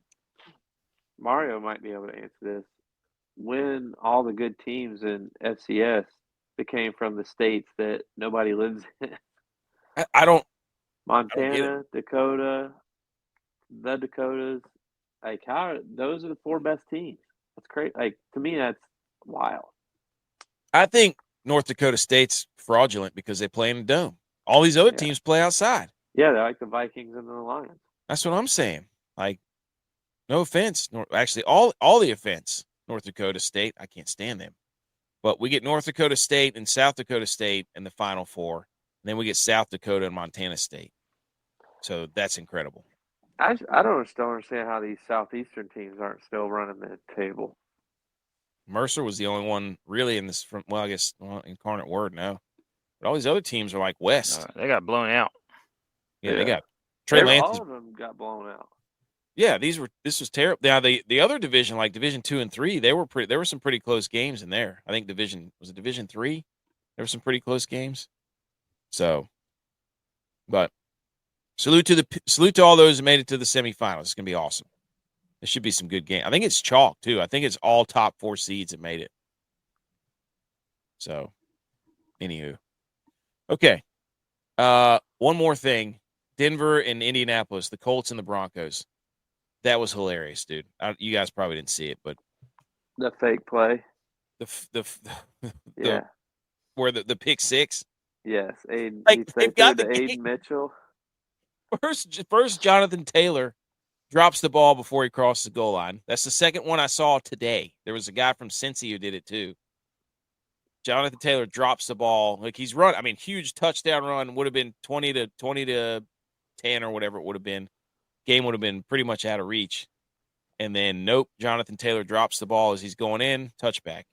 Mario might be able to answer this. When all the good teams in FCS became from the states that nobody lives in. I don't. Montana, Dakota, the Dakotas. Like those are the 4 best teams. That's crazy. Like to me, that's wild. I think North Dakota State's fraudulent because they play in a dome. All these other teams play outside. Yeah, they're like the Vikings and the Lions. That's what I'm saying. Like, no offense. Actually, all the offense. North Dakota State, I can't stand them. But we get North Dakota State and South Dakota State in the Final Four. And then we get South Dakota and Montana State. So that's incredible. I don't still understand how these Southeastern teams aren't still running the table. Mercer was the only one really in this. I guess Incarnate Word now. But all these other teams are like West. They got blown out. Yeah, they got Trey Lance. All of them got blown out. Yeah, this was terrible. Now the other division, like Division 2 and 3, there were some pretty close games in there. I think Division 3? There were some pretty close games. So, but salute to all those who made it to the semifinals. It's gonna be awesome. There should be some good games. I think it's chalk too. I think it's all top 4 seeds that made it. So, anywho, okay. One more thing. Denver and Indianapolis, the Colts and the Broncos. That was hilarious, dude. You guys probably didn't see it, but the fake play. Where the pick six. Yes, Aiden. They've got the Aiden Mitchell. First, Jonathan Taylor drops the ball before he crosses the goal line. That's the second one I saw today. There was a guy from Cincy who did it too. Jonathan Taylor drops the ball like he's run. I mean, huge touchdown run would have been 20 to 10 or whatever it would have been. Game would have been pretty much out of reach. And then, nope, Jonathan Taylor drops the ball as he's going in, touchback.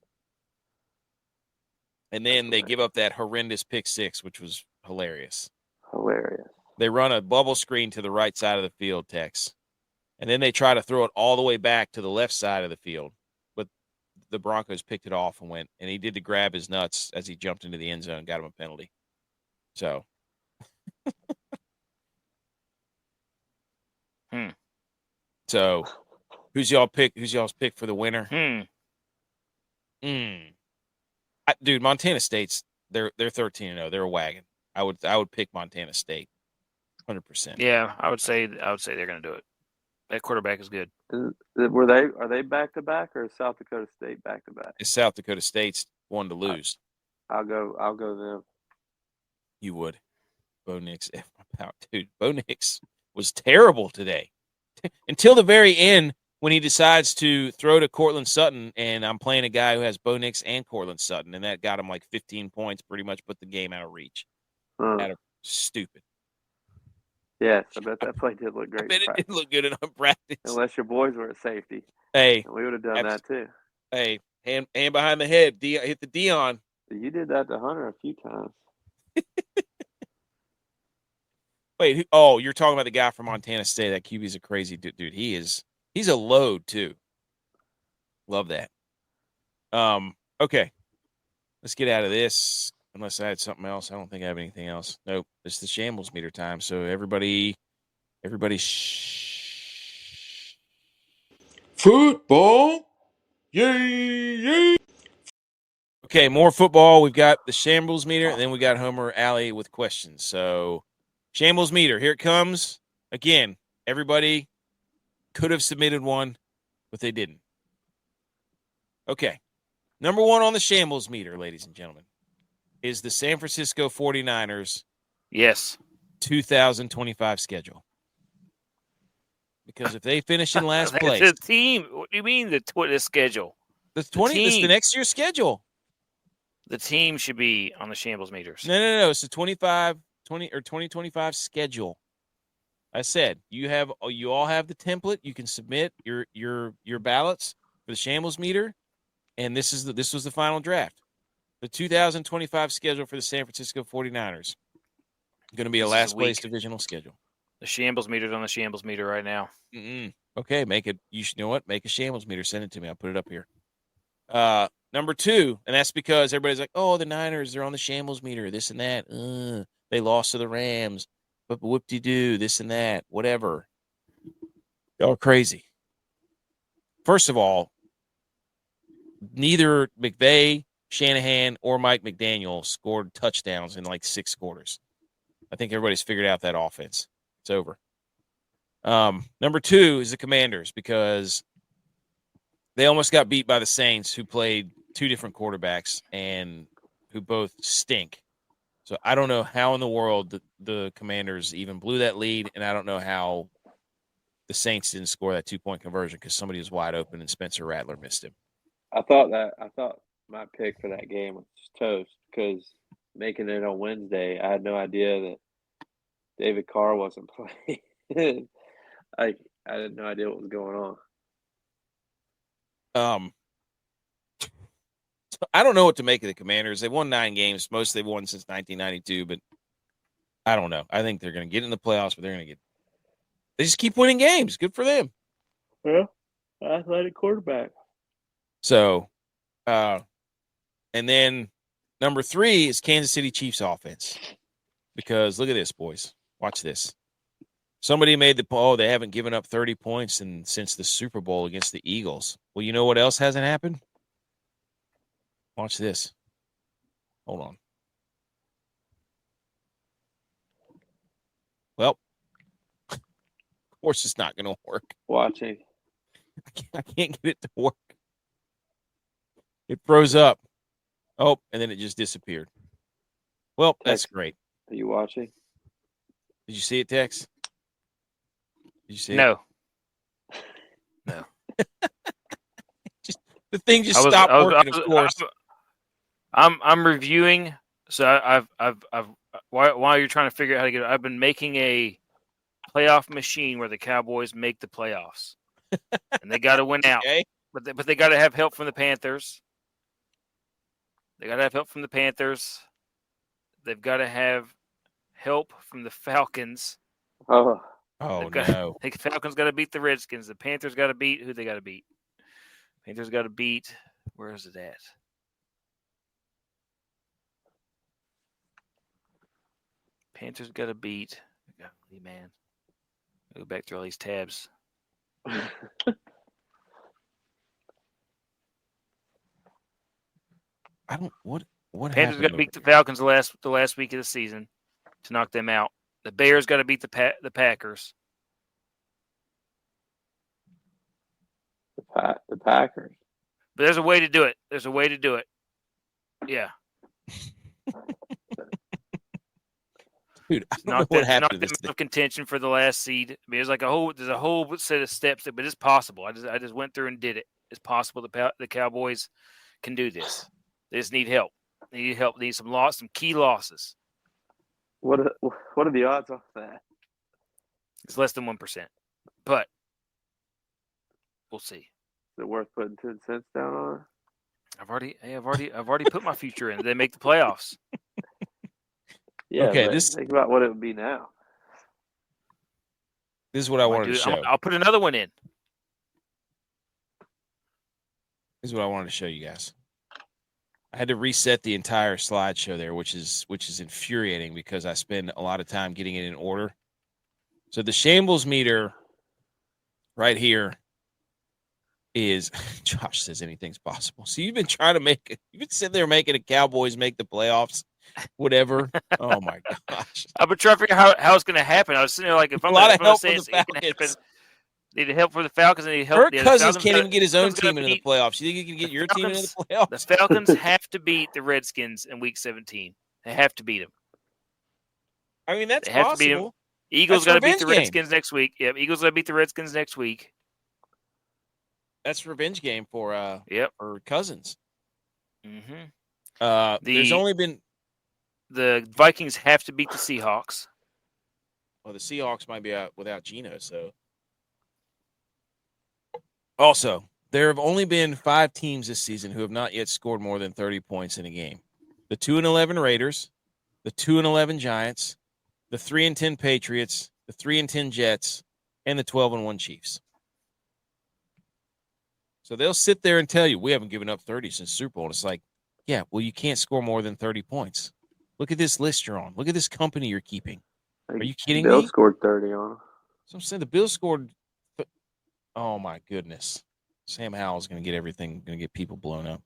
And then they give up that horrendous pick six, which was hilarious. They run a bubble screen to the right side of the field, Tex. And then they try to throw it all the way back to the left side of the field. But the Broncos picked it off and went. And he did to grab his nuts as he jumped into the end zone and got him a penalty. So. So, who's y'all's pick for the winner? Dude, Montana State's they're 13-0. They're a wagon. I would pick Montana State, 100%. Yeah, I would say they're going to do it. That quarterback is good. Are they back to back or is South Dakota State back to back? It's South Dakota State's one to lose. I'll go them. You would. Bo Nix, dude. Bo Nix was terrible today. Until the very end when he decides to throw to Cortland Sutton, and I'm playing a guy who has Bo Nix and Cortland Sutton, and that got him like 15 points, pretty much put the game out of reach. Stupid. Yes, I bet that play did look great. I bet it didn't look good in practice. Unless your boys were at safety. Hey. And we would have done that too. Hey, hand behind the head. Hit the Dion. You did that to Hunter a few times. Wait, you're talking about the guy from Montana State. That QB's a crazy dude. He's a load too. Love that. Okay. Let's get out of this. Unless I had something else. I don't think I have anything else. Nope. It's the shambles meter time. So everybody Football. Yay. Okay, more football. We've got the shambles meter, and then we got Homer Alley with questions. So shambles meter, here it comes. Again, everybody could have submitted one, but they didn't. Okay. Number one on the shambles meter, ladies and gentlemen, is the San Francisco 49ers. Yes. 2025 schedule. Because if they finish in last place. The team. What do you mean the schedule? It's the next year's schedule. The team should be on the shambles meters. No. It's the 2025 schedule. I said you all have the template. You can submit your ballots for the shambles meter, and this was the final draft. The 2025 schedule for the San Francisco 49ers. Going to be a last place divisional schedule. The shambles meter's on the shambles meter right now. Okay, make it. You should know what? Make a shambles meter. Send it to me. I'll put it up here. Number 2, and that's because everybody's like, "Oh, the Niners, they're on the shambles meter. This and that. They lost to the Rams. But whoop-de-doo, this and that, whatever." Y'all are crazy. First of all, neither McVay, Shanahan, or Mike McDaniel scored touchdowns in like 6 quarters. I think everybody's figured out that offense. It's over. Number 2 is the Commanders, because they almost got beat by the Saints, who played 2 different quarterbacks and who both stink. So I don't know how in the world the Commanders even blew that lead, and I don't know how the Saints didn't score that 2-point conversion because somebody was wide open and Spencer Rattler missed him. I thought my pick for that game was toast, because making it on Wednesday, I had no idea that David Carr wasn't playing. I had no idea what was going on. I don't know what to make of the Commanders. They've won 9 games. Most they've won since 1992, but I don't know. I think they're going to get in the playoffs, but they just keep winning games. Good for them. Well, athletic quarterback. So, and then number 3 is Kansas City Chiefs offense, because look at this, boys. Watch this. Somebody made the poll. They haven't given up 30 points since the Super Bowl against the Eagles. Well, you know what else hasn't happened? Watch this. Hold on. Well, of course it's not going to work. Watching. I can't get it to work. It froze up. Oh, and then it just disappeared. Well, that's great. Are you watching? Did you see it, Tex? Did you see No. it? No. The thing just stopped working, of course. I'm reviewing. So I've while you're trying to figure out how to get it, I've been making a playoff machine where the Cowboys make the playoffs, and they got to win out. Okay. But they got to have help from the Panthers. They've got to have help from the Falcons. Oh no! The Falcons got to beat the Redskins. The Panthers got to beat who they got to beat. Panthers got to beat. Where is it at? Panthers got to beat. Golly, man. Go back through all these tabs. What Panthers got to beat the Falcons the last week of the season to knock them out. The Bears got to beat the Packers. The Packers. But there's a way to do it. Yeah. Dude, I don't know what happened to this thing. Contention for the last seed. I mean, there's a whole set of steps, but it's possible. I just went through and did it. It's possible the Cowboys can do this. They just need help. They need help. They need some key losses. What are the odds off that? It's less than 1%, but we'll see. Is it worth putting 10 cents down on it? I've already put my future in. They make the playoffs. Yeah. Okay. Think about what it would be now. This is what I wanted to show. I'll put another one in. This is what I wanted to show you guys. I had to reset the entire slideshow there, which is infuriating because I spend a lot of time getting it in order. So the shambles meter right here is Josh says anything's possible. So you've been sitting there making the Cowboys make the playoffs, whatever. Oh my gosh. I've been trying to figure out how it's going to happen. I was sitting there like, if I'm going to say it's going to happen, need help for the Falcons and need help. Kirk Cousins can't even get his own team into the playoffs. You think you can get your team into the playoffs? The Falcons have to beat the Redskins in Week 17. They have to beat them. I mean, that's possible. Eagles got to beat the Redskins next week. Yep, Eagles got to beat the Redskins next week. That's revenge game for for Cousins. Mm-hmm. There's only been the Vikings have to beat the Seahawks. well, the Seahawks might be out without Geno. So also there have only been 5 teams this season who have not yet scored more than 30 points in a game: the 2-11 Raiders, the 2-11 Giants, the 3-10 Patriots, the 3-10 Jets, and the 12-1 Chiefs. So they'll sit there and tell you, we haven't given up 30 since Super Bowl. And it's like, yeah, well, you can't score more than 30 points. Look at this list you're on. Look at this company you're keeping. Are you kidding me? Bill scored 30 on them. So I'm saying the Bills scored. Oh, my goodness. Sam Howell's going to get everything, going to get people blown up.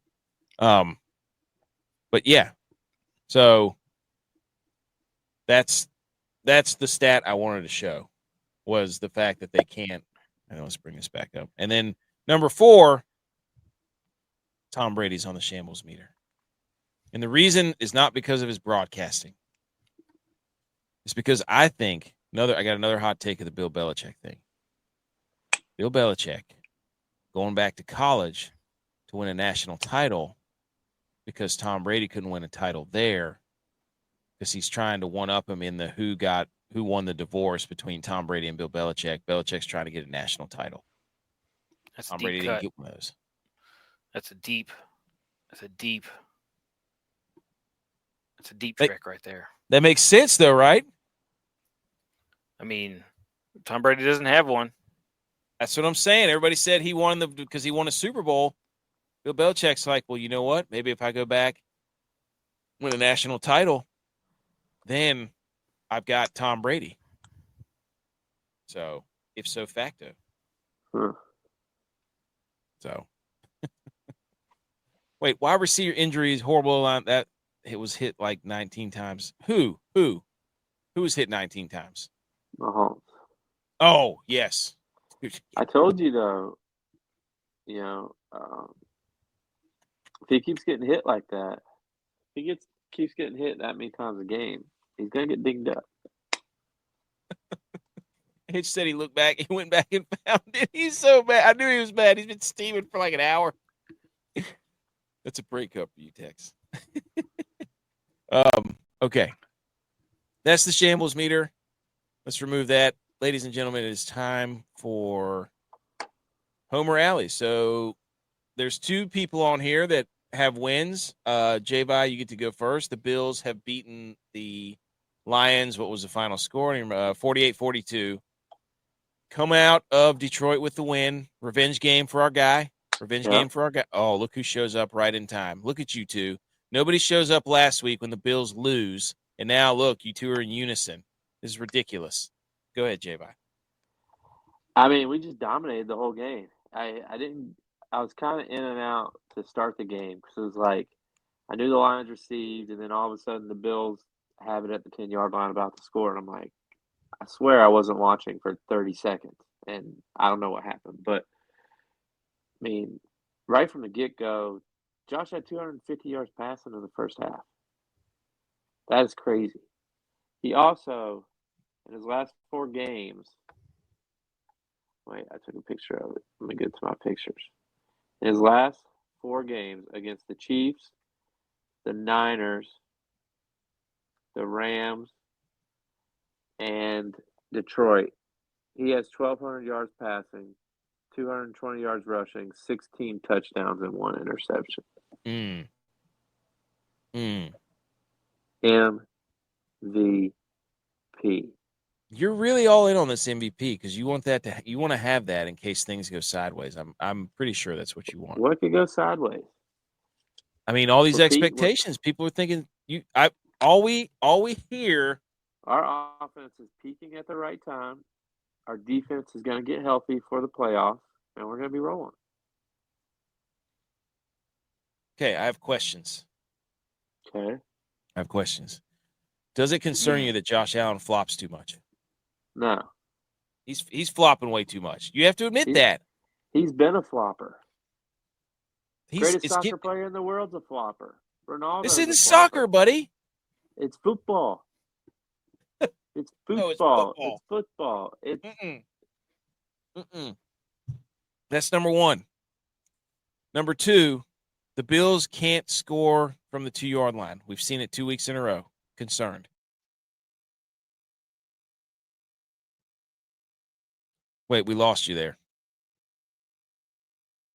But, yeah. So that's the stat I wanted to show, was the fact that they can't. And let's bring this back up. And then number 4, Tom Brady's on the shambles meter. And the reason is not because of his broadcasting. It's because I think I got another hot take of the Bill Belichick thing. Bill Belichick going back to college to win a national title because Tom Brady couldn't win a title there, because he's trying to one-up him in the who won the divorce between Tom Brady and Bill Belichick. Belichick's trying to get a national title. That's Tom a deep Brady cut. didn't get one of those. That's a deep Hey. trick right there. That makes sense, though, right? I mean, Tom Brady doesn't have one. That's what I'm saying. Everybody said he won because he won a Super Bowl. Bill Belichick's like, well, you know what? Maybe if I go back, win a national title, then I've got Tom Brady. So, if so facto. Huh. So, wait, wide receiver injuries, horrible line. That it was hit like 19 times. Who was hit 19 times? Mahomes. Oh, yes. Dude. I told you, though, if he keeps getting hit like that, if he keeps getting hit that many times a game, he's going to get dinged up. Hitch said he looked back. He went back and found it. He's so bad. I knew he was bad. He's been steaming for like an hour. That's a breakup for you, Tex. Okay. That's the shambles meter. Let's remove that. Ladies and gentlemen, it is time for Homer Alley. So there's 2 people on here that have wins. J-Vi, you get to go first. The Bills have beaten the Lions. What was the final score? 48-42. Come out of Detroit with the win. Revenge game for our guy. Game for our guy. Oh, look who shows up right in time. Look at you 2. Nobody shows up last week when the Bills lose. And now, look, you 2 are in unison. This is ridiculous. Go ahead, J-Vi. I mean, we just dominated the whole game. I was kind of in and out to start the game because it was like I knew the Lions received, and then all of a sudden the Bills have it at the 10-yard line about to score. And I'm like, I swear I wasn't watching for 30 seconds, and I don't know what happened. But, I mean, right from the get-go, Josh had 250 yards passing in the first half. That is crazy. He also, in his last 4 games, wait, I took a picture of it. Let me get to my pictures. In his last 4 games against the Chiefs, the Niners, the Rams, and Detroit, he has 1,200 yards passing, 220 yards rushing, 16 touchdowns, and 1 interception. MVP. You're really all in on this MVP because you want to have that in case things go sideways. I'm pretty sure that's what you want. What could go sideways? I mean, all these expectations. People are thinking all we hear. Our offense is peaking at the right time. Our defense is going to get healthy for the playoffs, and we're going to be rolling. Okay, I have questions. Okay. I have questions. Does it concern you that Josh Allen flops too much? No. He's flopping way too much. You have to admit that. He's been a flopper. Greatest soccer player in the world's a flopper. Ronaldo. This isn't soccer, buddy. It's football. It's football. No, it's football. It's That's number 1. Number 2, The Bills can't score from the 2-yard line. We've seen it 2 weeks in a row. Concerned. Wait, we lost you there.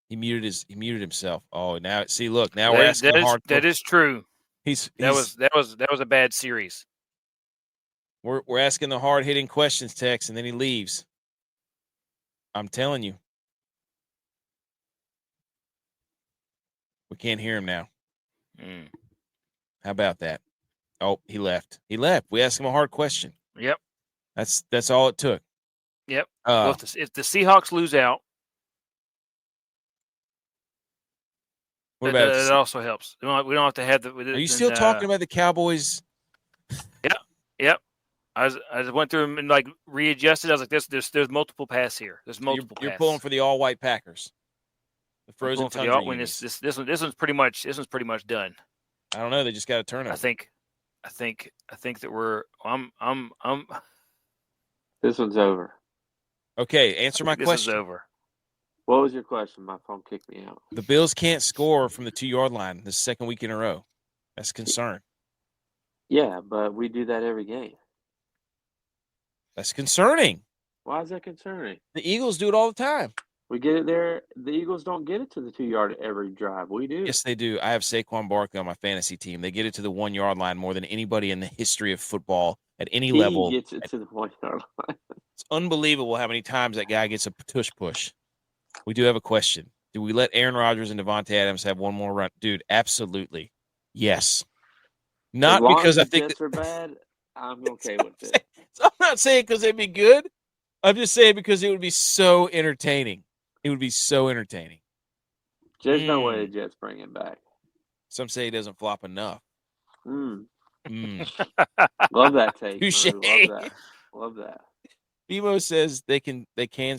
He muted himself. Oh, now see, look, now we're asking the hard. That is true. That was a bad series. We're asking the hard hitting questions, Tex, and then he leaves. I'm telling you. We can't hear him now. How about that? Oh, he left. He left. We asked him a hard question. Yep. That's all it took. Yep. Well, if the Seahawks lose out, what about that also helps. We don't have to have the. Are you still talking about the Cowboys? Yep. I went through them and like readjusted. I was like, there's multiple paths here. There's multiple. You're pulling for the all white Packers. The frozen tundra. This one's pretty much done. I don't know. They just got a turnover. I think that we're. This one's over. Okay, answer my question. This is over. What was your question? My phone kicked me out. The Bills can't score from the 2-yard line the second week in a row. That's a concern. Yeah, but we do that every game. That's concerning. Why is that concerning? The Eagles do it all the time. We get it there. The Eagles don't get it to the 2-yard every drive. We do. Yes, they do. I have Saquon Barkley on my fantasy team. They get it to the 1-yard line more than anybody in the history of football at any level. He gets it to the 1-yard line. It's unbelievable how many times that guy gets a tush push. We do have a question. Do we let Aaron Rodgers and Devontae Adams have one more run? Dude, absolutely. Yes. Not because I think Jets are bad. I'm okay with it. I'm not saying because they'd be good. I'm just saying because it would be so entertaining. It would be so entertaining. There's no way the Jets bring him back. Some say he doesn't flop enough. Love that take. Love that. Bimo says they can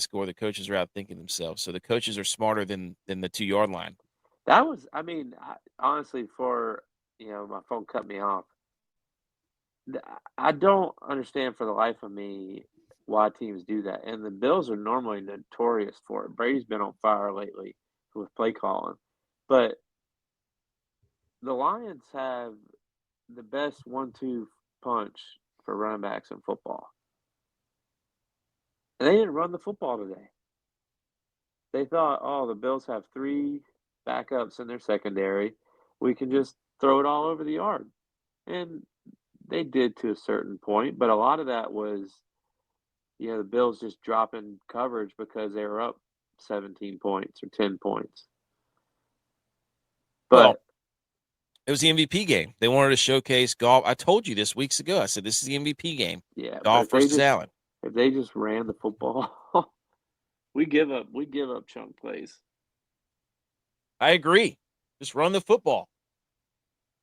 score. The coaches are out thinking themselves. So the coaches are smarter than the 2-yard line. That was, honestly, my phone cut me off. I don't understand for the life of me why teams do that. And the Bills are normally notorious for it. Brady's been on fire lately with play calling. But the Lions have the best 1-2 punch for running backs in football. And they didn't run the football today. They thought, the Bills have 3 backups in their secondary. We can just throw it all over the yard. And they did to a certain point, but a lot of that was, the Bills just dropping coverage because they were up 17 points or 10 points. But it was the MVP game. They wanted to showcase golf. I told you this weeks ago. I said this is the MVP game. Yeah, golf versus Allen. If they just ran the football, we give up chunk plays. I agree. Just run the football.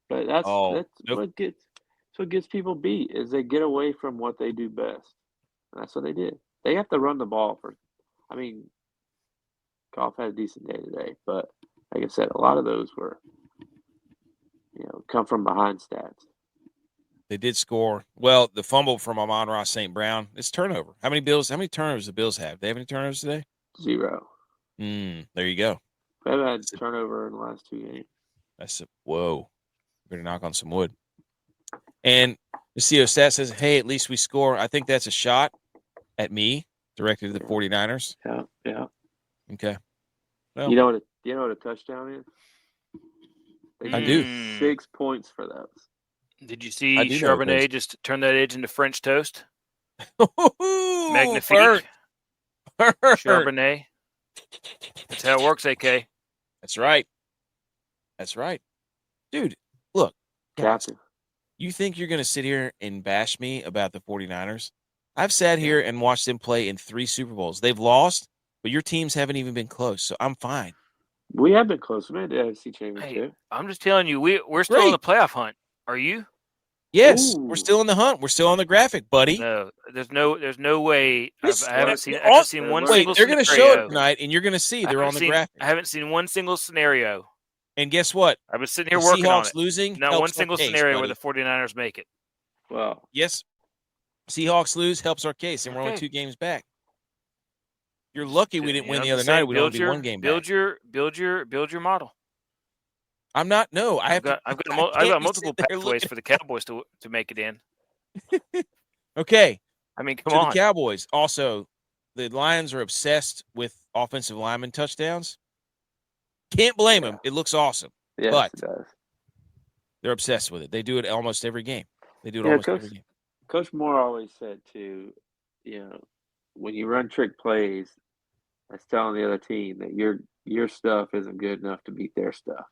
But that's what gets people beat is they get away from what they do best. And that's what they did. They have to run the ball Goff had a decent day today, but like I said, a lot of those were, come from behind stats. They did score. Well, the fumble from Amon-Ra St. Brown, it's turnover. How many turnovers do the Bills have? Do they have any turnovers today? 0. There you go. They haven't had turnover in the last 2 games. Whoa. Better knock on some wood. And the CO stat says, hey, at least we score. I think that's a shot at me, directed to the 49ers. Yeah. Okay. Well, you know what a touchdown is? I do. 6 points for those. Did you see Charbonnet just turn that edge into French toast? Magnifique. Charbonnet. That's how it works, AK. That's right. Dude, look. Captain. You think you're going to sit here and bash me about the 49ers? I've sat here and watched them play in 3 Super Bowls. They've lost, but your teams haven't even been close, so I'm fine. We have been close. We made the NFC Championship. Hey, I'm just telling you, we're still in the playoff hunt. Are you? Yes, we're still in the hunt. We're still on the graphic, buddy. No, there's no way. I haven't seen one single scenario. They're going to show it tonight, and you're going to see they're on the graphic. I haven't seen one single scenario. And guess what? I've been sitting here working on it. Losing, not one single scenario where the 49ers make it. Well, yes, Seahawks lose helps our case, and we're only 2 games back. You're lucky we didn't win the other night. We only be 1 game back. Build your model. I'm not. No, I I've have got to. I've got I mul- I've can't got be multiple sitting there pathways looking. for the Cowboys to make it in. Okay, I mean, come to on. the Cowboys. Also, the Lions are obsessed with offensive lineman touchdowns. Can't blame them. It looks awesome, Yes, but it does. they're obsessed with it. They do it almost every game. They do it Yeah, almost every game. Coach Moore always said too, when you run trick plays, that's telling the other team that your stuff isn't good enough to beat their stuff.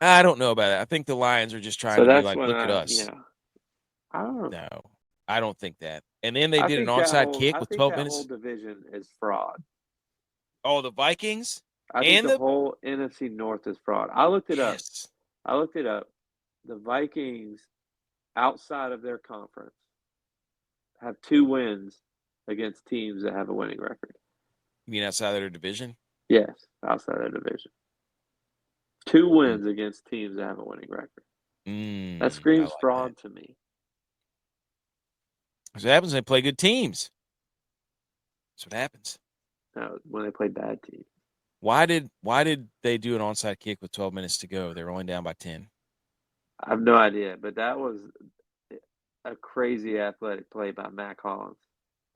I don't know about that. I think the Lions are just trying So to be that's like, when look at us. I don't know. No, I don't think that. And then they I did an think that onside kick I with think 12 that minutes. whole division is fraud. Oh, the Vikings I think and the whole NFC North is fraud. I looked it up. yes. The Vikings, outside of their conference, have 2 wins against teams that have a winning record. You mean outside of their division? Yes, outside of their division. 2 wins against teams that have a winning record. That I screams like fraud to me. That's what happens when they play good teams. That's what happens. No, when they play bad teams. Why did they do an onside kick with 12 minutes to go? They were only down by 10. I have no idea, but that was a crazy athletic play by Mac Hollins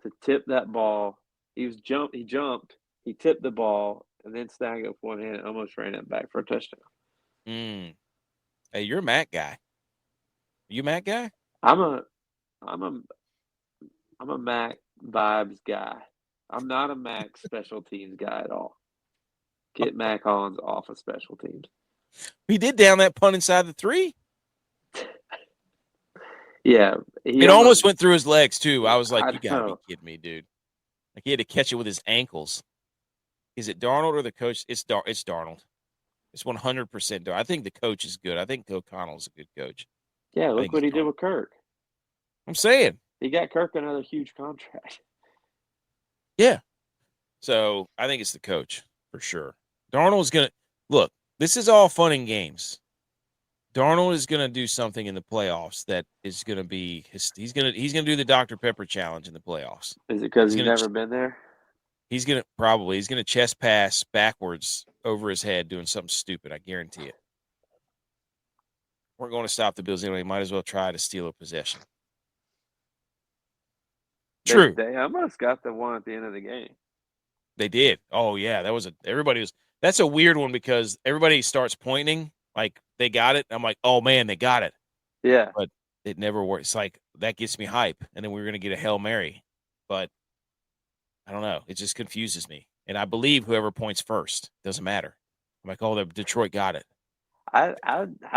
to tip that ball. He jumped, he tipped the ball, and then snagged it with one hand and almost ran it back for a touchdown. Hey, you're a Mac guy. You a Mac guy? I'm a Mac vibes guy. I'm not a Mac special teams guy at all. Get Mac Hollins off of special teams. He did down that punt inside the 3. Yeah. It almost went through his legs, too. I was like, I you got to be know. kidding me, dude. Like, he had to catch it with his ankles. Is it Darnold or the coach? It's Darnold. It's 100% Darnold. I think the coach is good. I think O'Connell's a good coach. Yeah, look what he did with Kirk. I'm saying. He got Kirk another huge contract. Yeah. So I think it's the coach for sure. Darnold's going to look. This is all fun and games. Darnold is going to do something in the playoffs that is going to be he's going to do the Dr. Pepper challenge in the playoffs. Is it because he's never been there? He's going to chest pass backwards over his head doing something stupid. I guarantee it. We're going to stop the Bills anyway. Might as well try to steal a possession. True. They almost got the one at the end of the game. They did. Oh yeah, that's a weird one because everybody starts pointing like they got it. I'm like, oh man, they got it. Yeah. But it never works. It's like that gets me hype. And then we were gonna get a Hail Mary. But I don't know. It just confuses me. And I believe whoever points first. Doesn't matter. I'm like, oh, the Detroit got it. I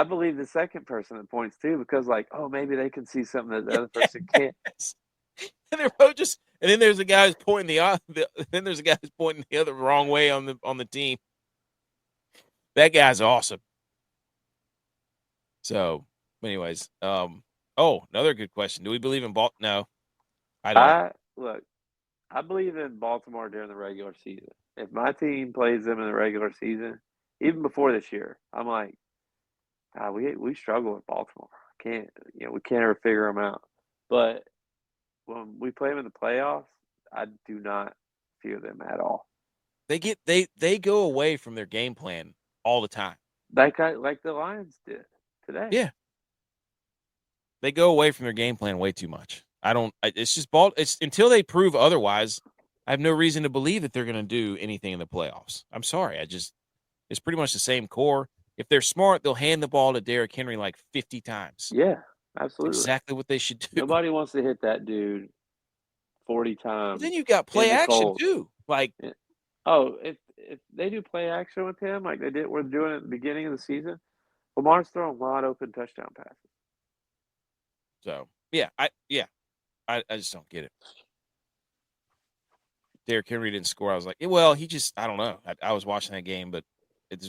believe the second person that points too, because like, oh, maybe they can see something that the other person can't. And they're both and then there's a guy who's pointing the other wrong way on the team. That guy's awesome. So, anyways, another good question. Do we believe in Baltimore? No, I don't. I believe in Baltimore during the regular season. If my team plays them in the regular season, even before this year, I'm like, we struggle with Baltimore. We can't ever figure them out. But when we play them in the playoffs, I do not fear them at all. They go away from their game plan all the time. Like the Lions did today. Yeah. They go away from their game plan way too much. It's just it's until they prove otherwise, I have no reason to believe that they're going to do anything in the playoffs. I'm sorry. It's pretty much the same core. If they're smart, they'll hand the ball to Derrick Henry like 50 times. Yeah, absolutely. Exactly what they should do. Nobody wants to hit that dude 40 times. But then you've got play action too. Like, if they do play action with him like we're doing at the beginning of the season, Lamar's throwing wide open touchdown passes. So I just don't get it. Derrick Henry didn't score. I was like, well, I don't know. I was watching that game, but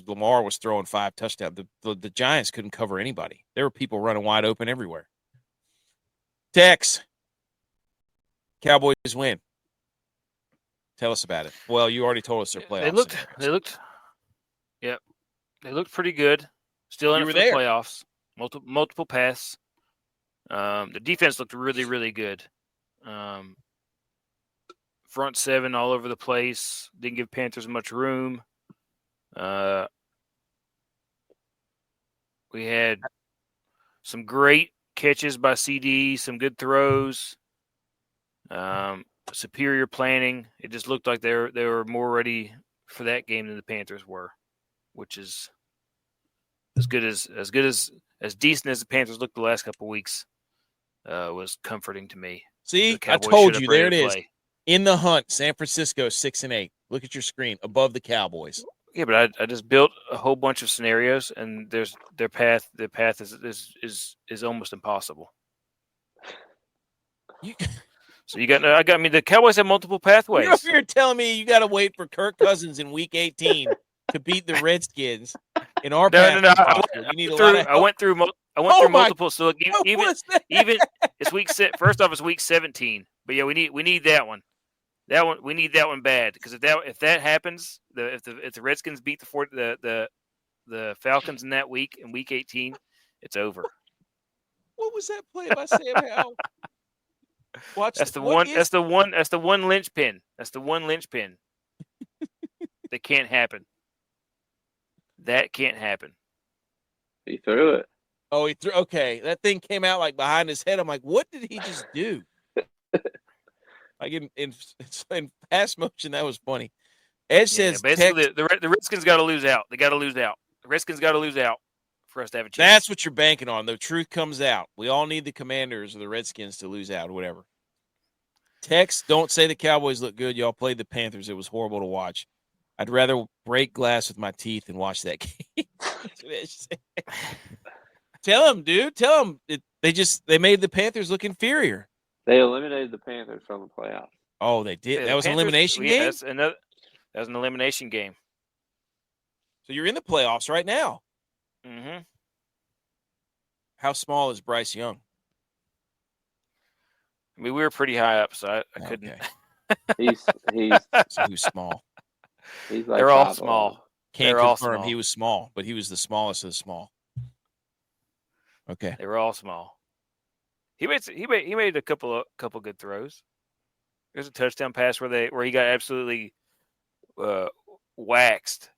Lamar was throwing 5 touchdowns. The Giants couldn't cover anybody. There were people running wide open everywhere. Tex, Cowboys win. Tell us about it. Well, you already told us their playoffs. They looked pretty good. Still in it for the playoffs. Multiple pass. The defense looked really, really good. Front 7 all over the place. Didn't give Panthers much room. We had some great catches by CD, some good throws, superior planning. It just looked like they were more ready for that game than the Panthers were, which is as decent as the Panthers looked the last couple of weeks. Was comforting to me. See, The I Cowboys told showed you. up ready There it to is. play. In the hunt, San Francisco 6-8. Look at your screen above the Cowboys. Yeah, but I just built a whole bunch of scenarios, and their path is almost impossible. So the Cowboys have multiple pathways. You're over here telling me you got to wait for Kirk Cousins in Week 18 to beat the Redskins in our path. No. You need a lot of help. I went through multiple. So look, even it's first off, it's Week 17. But yeah, we need that one. We need that one bad, because if that happens, if the Redskins beat the Falcons in that week in Week 18, it's over. What was that play by Sam Howell? That's the one linchpin. That's the one linchpin. That can't happen. That can't happen. He threw it. Oh, he threw. Okay, that thing came out like behind his head. I'm like, what did he just do? Like in pass motion, that was funny. Ed says basically the Redskins got to lose out. They got to lose out. The Redskins got to lose out for us to have a chance. That's what you're banking on. The truth comes out. We all need the Commanders or the Redskins to lose out or whatever. Text, don't say the Cowboys look good. Y'all played the Panthers. It was horrible to watch. I'd rather break glass with my teeth than watch that game. Tell them, dude. Tell them. They made the Panthers look inferior. They eliminated the Panthers from the playoffs. Oh, they did. Yeah, that was an elimination game? That was an elimination game. So you're in the playoffs right now. Mm-hmm. How small is Bryce Young? I mean, we were pretty high up, so I couldn't. He's so he was small. He's like they're all small. Can't They're confirm all small. he was small, but he was the smallest of the small. Okay. They were all small. He made a couple good throws. There's a touchdown pass where he got absolutely waxed,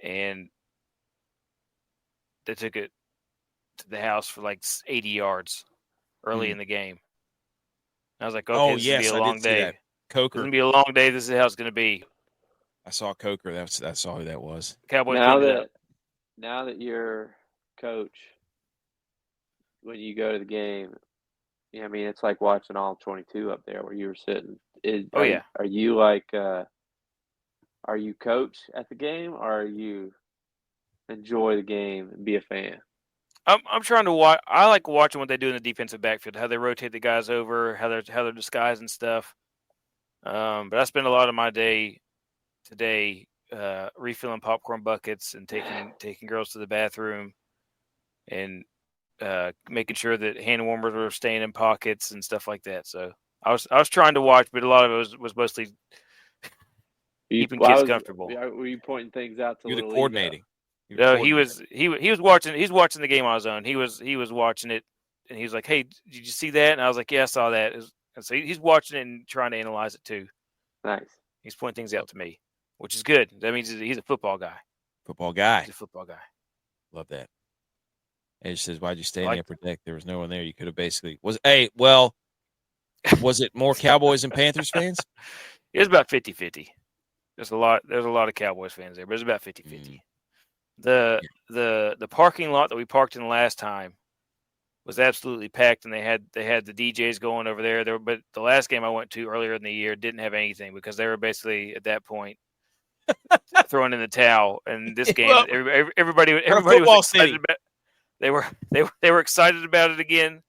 and they took it to the house for like 80 yards early in the game. I was like, okay, this is gonna be a long day. Coker. It's gonna be a long day. This is how it's gonna be. I saw Coker. I saw who that was. Cowboys. Now that you're coach, when you go to the game, I mean, it's like watching all 22 up there where you were sitting. Are you like, are you coach at the game, or are you enjoy the game and be a fan? I'm trying to watch. I like watching what they do in the defensive backfield, how they rotate the guys over, how they're disguising stuff. But I spend a lot of my day today refilling popcorn buckets and taking girls to the bathroom and making sure that hand warmers were staying in pockets and stuff like that. So I was trying to watch, but a lot of it was mostly keeping kids comfortable. Were you pointing things out to? You're the coordinating. No, he was watching. He's watching the game on his own. He was watching it, and he was like, "Hey, did you see that?" And I was like, "Yeah, I saw that." And so he's watching it and trying to analyze it too. Nice. He's pointing things out to me, which is good. That means he's a football guy. He's a football guy. Love that. Edge says, "Why'd you stay in the upper deck? There was no one there. You could have basically was it more Cowboys and Panthers fans? It was about 50-50. There's a lot of Cowboys fans there, but it was about 50-50. The parking lot that we parked in last time was absolutely packed, and they had the DJs going over there. But the last game I went to earlier in the year didn't have anything because they were basically at that point throwing in the towel. And this game, everybody was excited about. They were excited about it again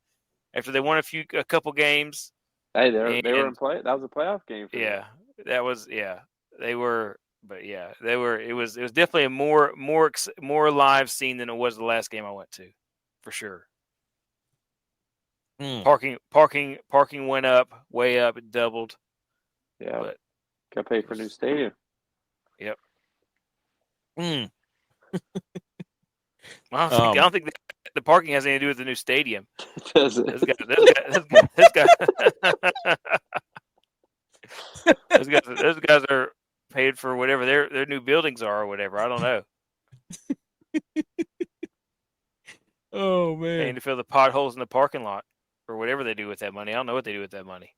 after they won a couple games. Hey, they were in play. That was a playoff game for them. They were. But yeah, they were. It was definitely a more live scene than it was the last game I went to, for sure. Parking went up, way up, it doubled. Yeah, but got paid for a new stadium. Yep. I don't think the parking has anything to do with the new stadium. Does it? Those guys are paid for whatever their new buildings are or whatever. I don't know. Oh Paying man. to fill the potholes in the parking lot or whatever they do with that money. I don't know what they do with that money.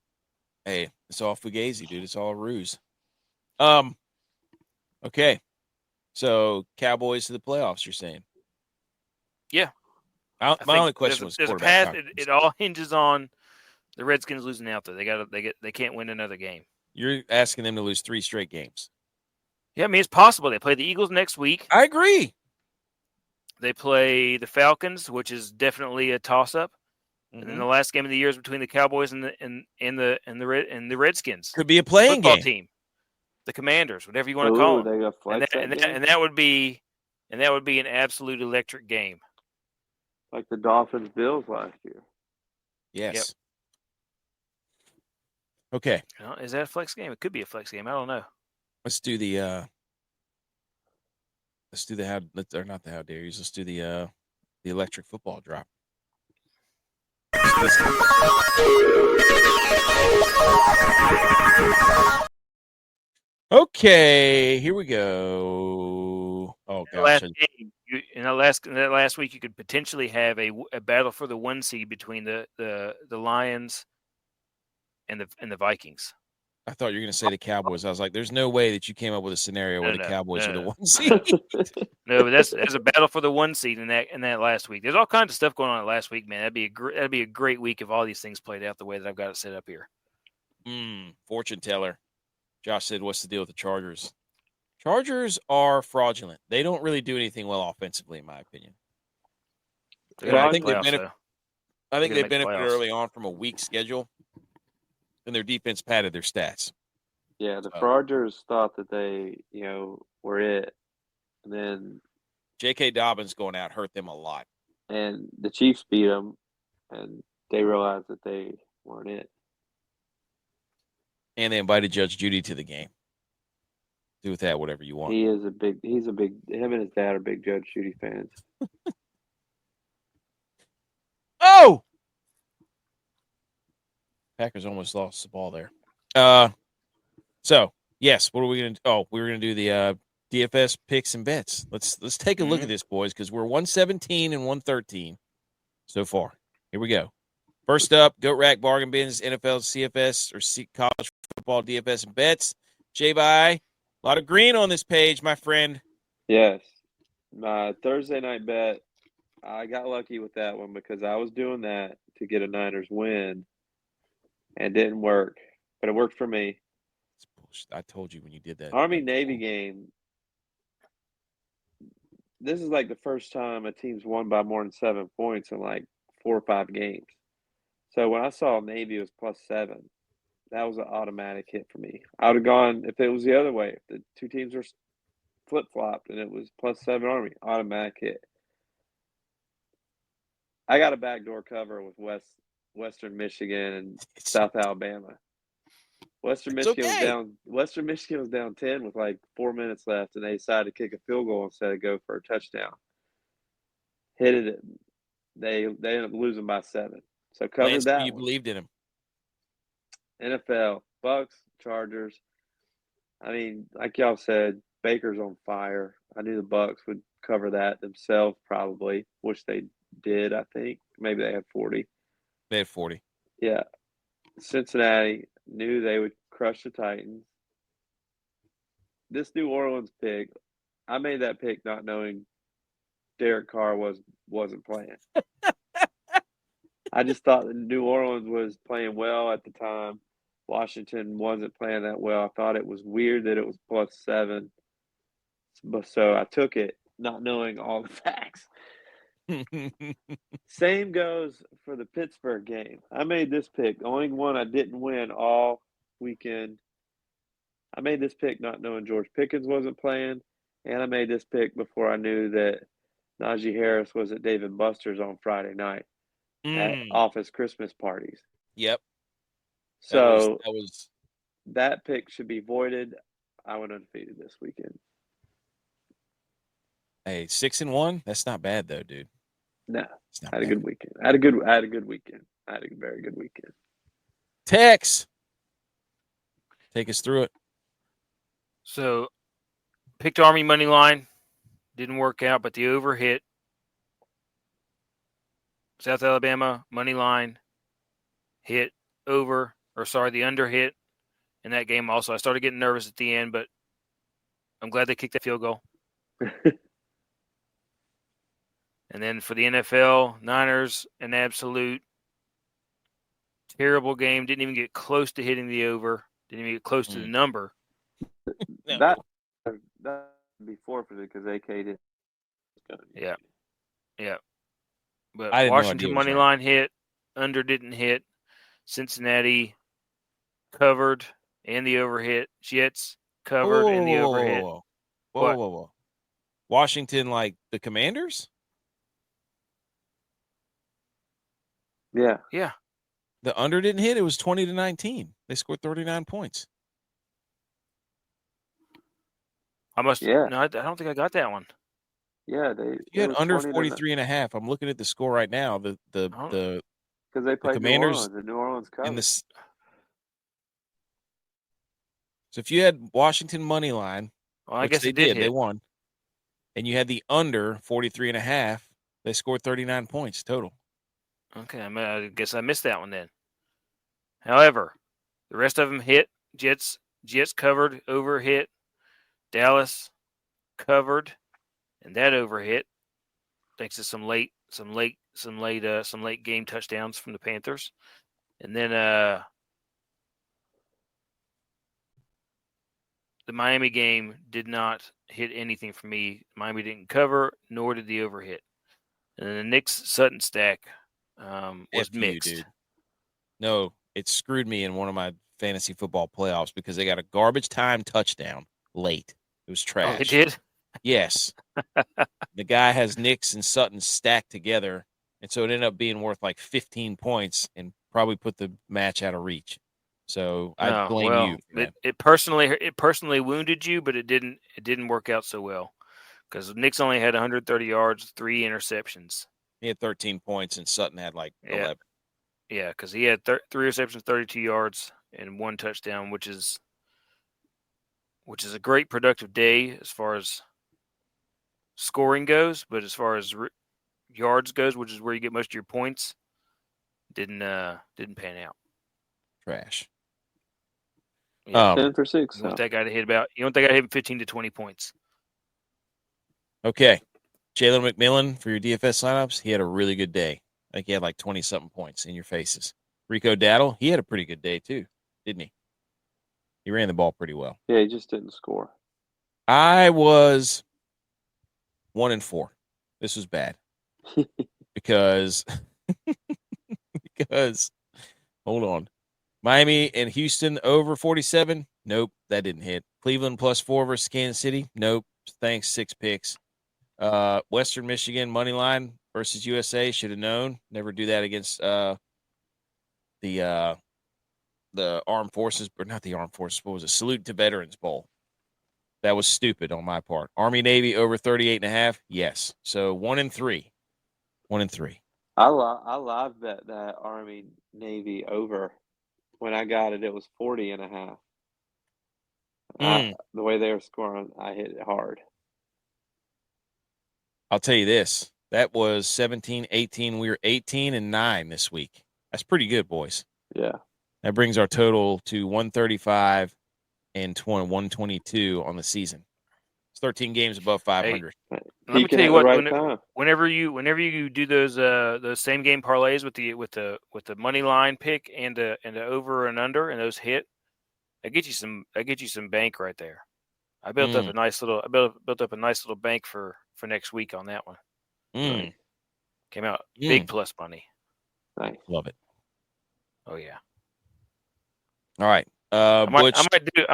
Hey, it's all fugazi, dude. It's all a ruse. Okay. So Cowboys to the playoffs, you're saying? Yeah. My I think only question was there's a quarterback. path. It all hinges on the Redskins losing out there. They can't win another game. You're asking them to lose 3 straight games. Yeah, I mean it's possible. They play the Eagles next week. I agree. They play the Falcons, which is definitely a toss-up. Mm-hmm. And then the last game of the year is between the Cowboys and the Redskins. Could be a playing football game. team, the Commanders, whatever you want to call them. They got flex And that would be an absolute electric game. like the Dolphins Bills last year. Yes. Yep. Okay. Is that a flex game? It could be a flex game. I don't know. Let's do the how not the how dare yous. Let's do the electric football drop. Okay, here we go. Oh gosh. In that last week, you could potentially have a battle for the 1 seed between the Lions and the Vikings. I thought you were going to say the Cowboys. I was like, "There's no way that you came up with a scenario where the Cowboys are the 1 seed." No, but there's a battle for the 1 seed in that last week. There's all kinds of stuff going on last week, man. That'd be a great week if all these things played out the way that I've got it set up here. Fortune teller. Josh said, "What's the deal with the Chargers?" Chargers are fraudulent. They don't really do anything well offensively, in my opinion. I think they benefited early on from a weak schedule, and their defense padded their stats. Yeah, the Chargers thought that they, were it, and then J.K. Dobbins going out hurt them a lot. And the Chiefs beat them, and they realized that they weren't it. And they invited Judge Judy to the game. Do with that whatever you want. Him and his dad are big Judge Judy fans. Oh! Packers almost lost the ball there. So, yes, what are we going to do? Oh, we were going to do the DFS picks and bets. Let's take a look at this, boys, because we're 117 and 113 so far. Here we go. First up, Goat Rack Bargain Bins, NFL CFS or college football DFS and bets. J-Bye. A lot of green on this page, my friend. Yes. My Thursday night bet, I got lucky with that one because I was doing that to get a Niners win and didn't work. But it worked for me. I told you when you did that. Army-Navy game, this is like the first time a team's won by more than 7 points in like 4 or 5 games. So when I saw Navy was +7, that was an automatic hit for me. I would have gone if it was the other way. If the two teams were flip-flopped and it was +7 Army, automatic hit. I got a backdoor cover with Western Michigan and South Alabama. Western Michigan was down 10 with like 4 minutes left, and they decided to kick a field goal instead of go for a touchdown. Hit it. They ended up losing by 7. So covered that. You believed in him. NFL, Bucks, Chargers. I mean, like y'all said, Baker's on fire. I knew the Bucks would cover that themselves probably, which they did, I think. Maybe they had 40. They had 40. Yeah. Cincinnati knew they would crush the Titans. This New Orleans pick, I made that pick not knowing Derek Carr wasn't playing. I just thought that New Orleans was playing well at the time. Washington wasn't playing that well. I thought it was weird that it was +7. So I took it, not knowing all the facts. Same goes for the Pittsburgh game. I made this pick. The only one I didn't win all weekend. I made this pick not knowing George Pickens wasn't playing. And I made this pick before I knew that Najee Harris was at Dave & Buster's on Friday night at office Christmas parties. Yep. So that was that pick should be voided. I went undefeated this weekend. Hey, 6-1. That's not bad though, dude. No, I had a good weekend. I had a good weekend. I had a very good weekend. Tex, take us through it. So, picked Army money line, didn't work out, but the over hit. South Alabama money line hit over, the under hit in that game. Also, I started getting nervous at the end, but I'm glad they kicked that field goal. And then for the NFL, Niners, an absolute terrible game. Didn't even get close to hitting the over. Didn't even get close to the number. That be forfeited because AK did. Yeah. But I had no idea Washington it was money right. line hit, under didn't hit. Cincinnati covered and the over hit. Jets covered and the over hit. Whoa. Washington, like the Commanders? Yeah. Yeah. The under didn't hit. It was 20-19. They scored 39 points. I must. Yeah. No, I don't think I got that one. Yeah, You had under 43.5 43.5. I'm looking at the score right now. The because they played Commanders New Orleans and New Orleans covered. in this. So if you had Washington money line, Well, I which guess they it did hit. they won, and you had the under 43.5, they scored 39 points total. Okay, I guess I missed that one then. However, the rest of them hit. Jets covered, over hit. Dallas covered, and that over hit. Thanks to some late game touchdowns from the Panthers, and then the Miami game did not hit anything for me. Miami didn't cover, nor did the over hit. And then the Knicks Sutton stack was mixed. Dude. No, it screwed me in one of my fantasy football playoffs because they got a garbage time touchdown late. It was trash. Oh, it did? Yes. The guy has Knicks and Sutton stacked together, and so it ended up being worth like 15 points and probably put the match out of reach. So I blame you for that. It personally wounded you, but it didn't work out so well because Knicks only had 130 yards, 3 interceptions. He had 13 points, and Sutton had like 11. Yeah, because he had 3 receptions, 32 yards, and 1 touchdown, which is a great productive day as far as scoring goes, but as far as yards goes, which is where you get most of your points, didn't pan out. Trash. Yeah. 10 for 6. You want that guy to hit 15 to 20 points. Okay. Jalen McMillan for your DFS lineups, he had a really good day. I think he had like 20-something points in your faces. Rico Daddle, he had a pretty good day too, didn't he? He ran the ball pretty well. Yeah, he just didn't score. I was 1-4. This was bad because hold on. Miami and Houston over 47. Nope, that didn't hit. Cleveland +4 versus Kansas City. Nope. Thanks, 6 picks. Western Michigan money line versus USA. Should have known. Never do that against the armed forces, but not the armed forces. What was it? Salute to Veterans Bowl. That was stupid on my part. Army Navy over 38.5. Yes. So 1-3. 1-3. I live bet that Army Navy over. When I got it, it was 40.5. The way they were scoring, I hit it hard. I'll tell you this. That was 17-18. We were 18-9 this week. That's pretty good, boys. Yeah. That brings our total to 135 and 122 on the season. It's 13 games above 500. Let me tell you what. Whenever you do those same game parlays with the money line pick and the over and under, and those hit, I get you some bank right there. I built up a nice little bank for next week on that one. Right. Came out big plus money. Nice. Love it. Oh yeah. All right. I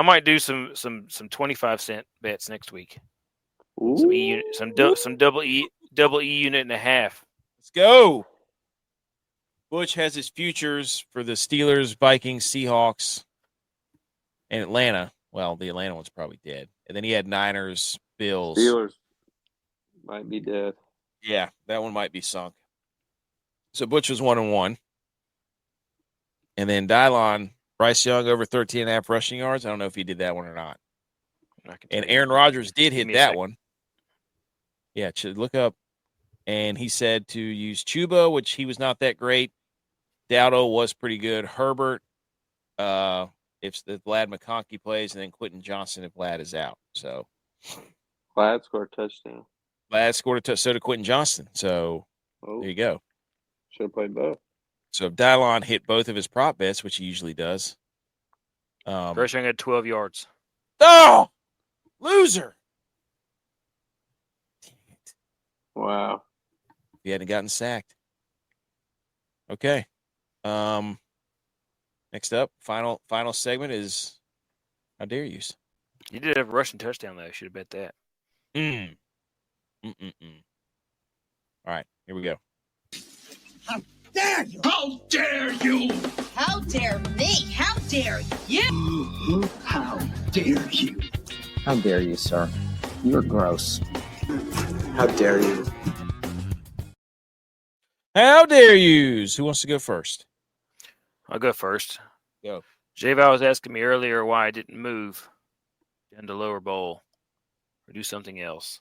might do some 25-cent bets next week. Ooh. Some double E unit and a half. Let's go. Butch has his futures for the Steelers, Vikings, Seahawks, and Atlanta. Well, the Atlanta one's probably dead. And then he had Niners, Bills. Steelers might be dead. Yeah, that one might be sunk. So Butch was 1-1. And then DYLON, Bryce Young over 13.5 rushing yards. I don't know if he did that one or not. And Aaron Rodgers did hit that one. Yeah, look up And he said to use Chuba, which he was not that great. Dowdle was pretty good. Herbert, if the Vlad McConkey plays, and then Quentin Johnson if Vlad is out. So Vlad scored a touchdown. Vlad scored a touchdown. So did Quentin Johnson. So there you go. Should have played both. So if DYLON hit both of his prop bets, which he usually does. First ring had 12 yards. Oh, loser. Dang it. Wow. He hadn't gotten sacked. Okay. Next up, final segment is how dare you? You did have a rushing touchdown, though. I should have bet that. All right, here we go. How dare you? How dare you? How dare me? How dare you? How dare you? How dare you, sir? You're gross. How dare you? How dare yous? Who wants to go first? I'll go first. Go. J-Val was asking me earlier why I didn't move down to lower bowl or do something else.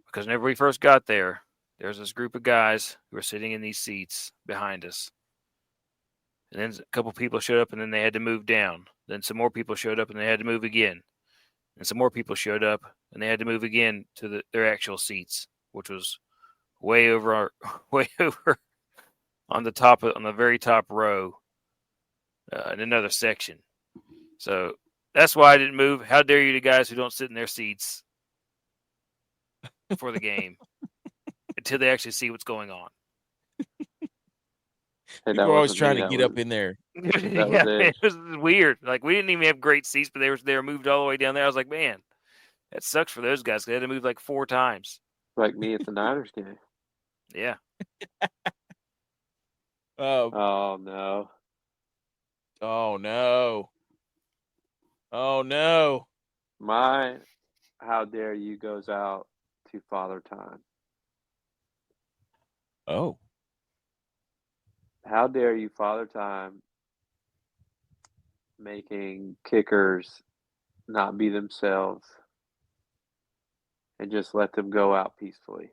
Because whenever we first got there, there was this group of guys who were sitting in these seats behind us. And then a couple people showed up, and then they had to move down. Then some more people showed up, and they had to move again. And some more people showed up, and they had to move again to their actual seats, which was way over on the very top row in another section. So that's why I didn't move. How dare you, the guys who don't sit in their seats for the game until they actually see what's going on. People are always trying to get up in there. It was weird. Like, we didn't even have great seats, but they were moved all the way down there. I was like, man, that sucks for those guys. They had to move like 4 times. Like me at the Niners game. Yeah. Oh, no. Oh, no. Oh, no. My how dare you goes out to Father Time. Oh. How dare you, Father Time, making kickers not be themselves and just let them go out peacefully.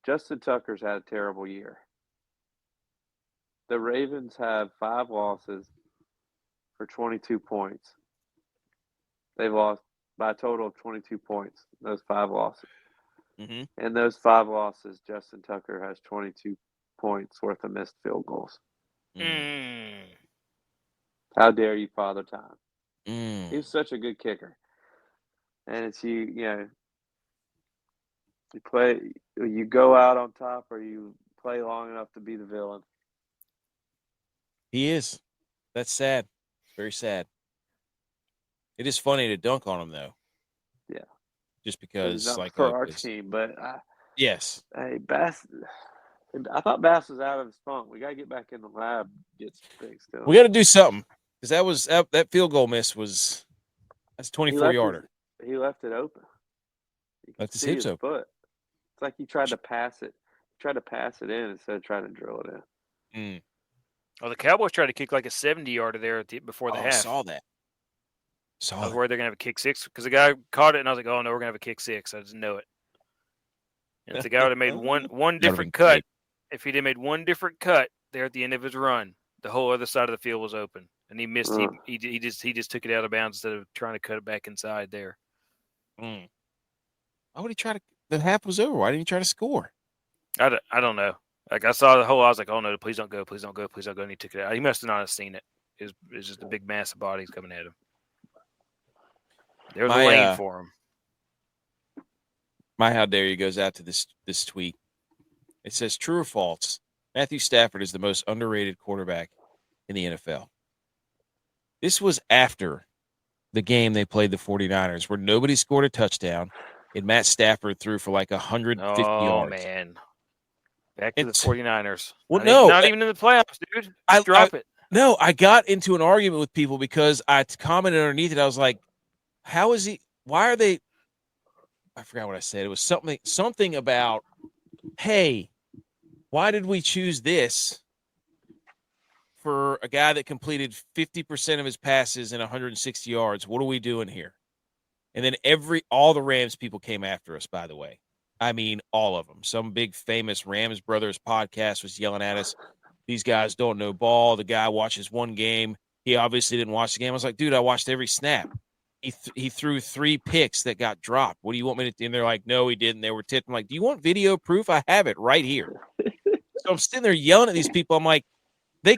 Justin Tucker's had a terrible year. The Ravens have 5 losses for 22 points. They've lost by a total of 22 points, those 5 losses. Mm-hmm. And those 5 losses, Justin Tucker has 22 points worth of missed field goals. How dare you, Father Time? He was such a good kicker. And it's you go out on top or you play long enough to be the villain. He is. That's sad. Very sad. It is funny to dunk on him, though. Yeah. Just because, not like, for our team, but yes. Hey, Bass. I thought Bass was out of his funk. We gotta get back in the lab, get some things done. We got to do something because that field goal miss that's 24-yarder. He left it open. Left his hips open. Foot. It's like he tried to pass it. He tried to pass it in instead of trying to drill it in. Well, the Cowboys tried to kick like a 70-yarder there before the half. I saw that. I was worried they're going to have a kick 6 because the guy caught it, and I was like, oh, no, we're going to have a kick 6. I just know it. And if the guy would have made one different cut, great. If he'd have made one different cut there at the end of his run, the whole other side of the field was open. And he missed. He just took it out of bounds instead of trying to cut it back inside there. Why would he try to – the half was over. Why didn't he try to score? I don't know. Like, I saw the whole – I was like, oh, no, please don't go, please don't go, please don't go. And he took it out. He must have not have seen it. It was just a big mass of bodies coming at him. There was a lane for him. My how dare you goes out to this tweet. It says, true or false, Matthew Stafford is the most underrated quarterback in the NFL. This was after the game they played the 49ers where nobody scored a touchdown and Matt Stafford threw for like 150 yards. Oh, man. Back to the 49ers. Well, not even in the playoffs, dude. Drop it. No, I got into an argument with people because I commented underneath it. I was like, how is he – why are they – I forgot what I said. It was something about, hey, why did we choose this for a guy that completed 50% of his passes in 160 yards? What are we doing here? And then all the Rams people came after us, by the way. I mean, all of them. Some big famous Rams Brothers podcast was yelling at us. These guys don't know ball. The guy watches one game. He obviously didn't watch the game. I was like, dude, I watched every snap. He threw 3 picks that got dropped. What do you want me to do? And they're like, no, he didn't. They were tipped. I'm like, do you want video proof? I have it right here. So I'm sitting there yelling at these people. I'm like, they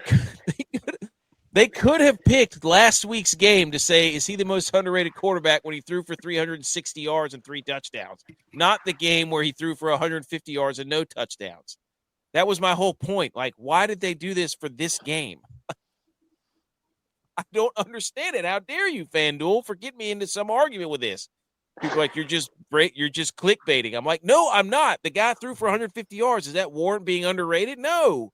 could have picked last week's game to say, is he the most underrated quarterback when he threw for 360 yards and 3 touchdowns? Not the game where he threw for 150 yards and no touchdowns. That was my whole point. Like, why did they do this for this game? I don't understand it. How dare you, FanDuel, for getting me into some argument with this? People are like, you're just clickbaiting. I'm like, no, I'm not. The guy threw for 150 yards. Does that warrant being underrated? No.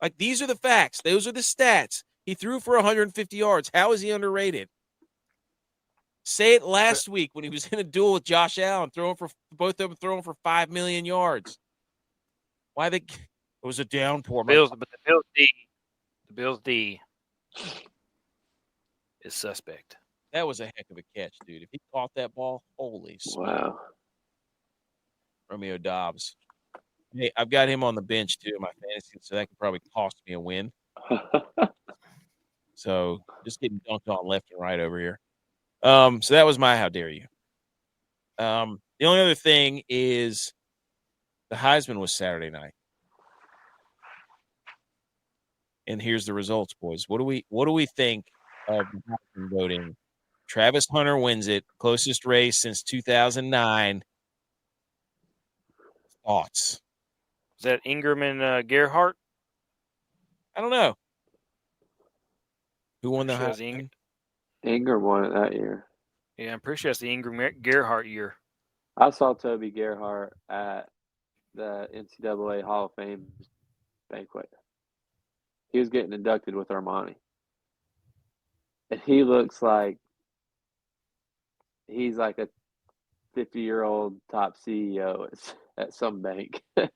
Like, these are the facts. Those are the stats. He threw for 150 yards. How is he underrated? Say it last week when he was in a duel with Josh Allen, both of them throwing for 5 million yards. Why it was a downpour. But the Bills D is suspect. That was a heck of a catch, dude. If he caught that ball, holy smokes. Wow. Romeo Dobbs. Hey, I've got him on the bench too in my fantasy, so that could probably cost me a win. So just getting dunked on left and right over here. So that was my how dare you. The only other thing is the Heisman was Saturday night. And here's the results, boys. What do we think of the Heisman voting? Travis Hunter wins it. Closest race since 2009. Thoughts? Is that Ingram and Gerhardt? I don't know. Who won the Heisman? Ingram won it that year. Yeah, I'm pretty sure that's the Ingram Gerhardt year. I saw Toby Gerhardt at the NCAA Hall of Fame banquet. He was getting inducted with Armani. And he looks like he's like a 50-year-old top CEO at some bank. I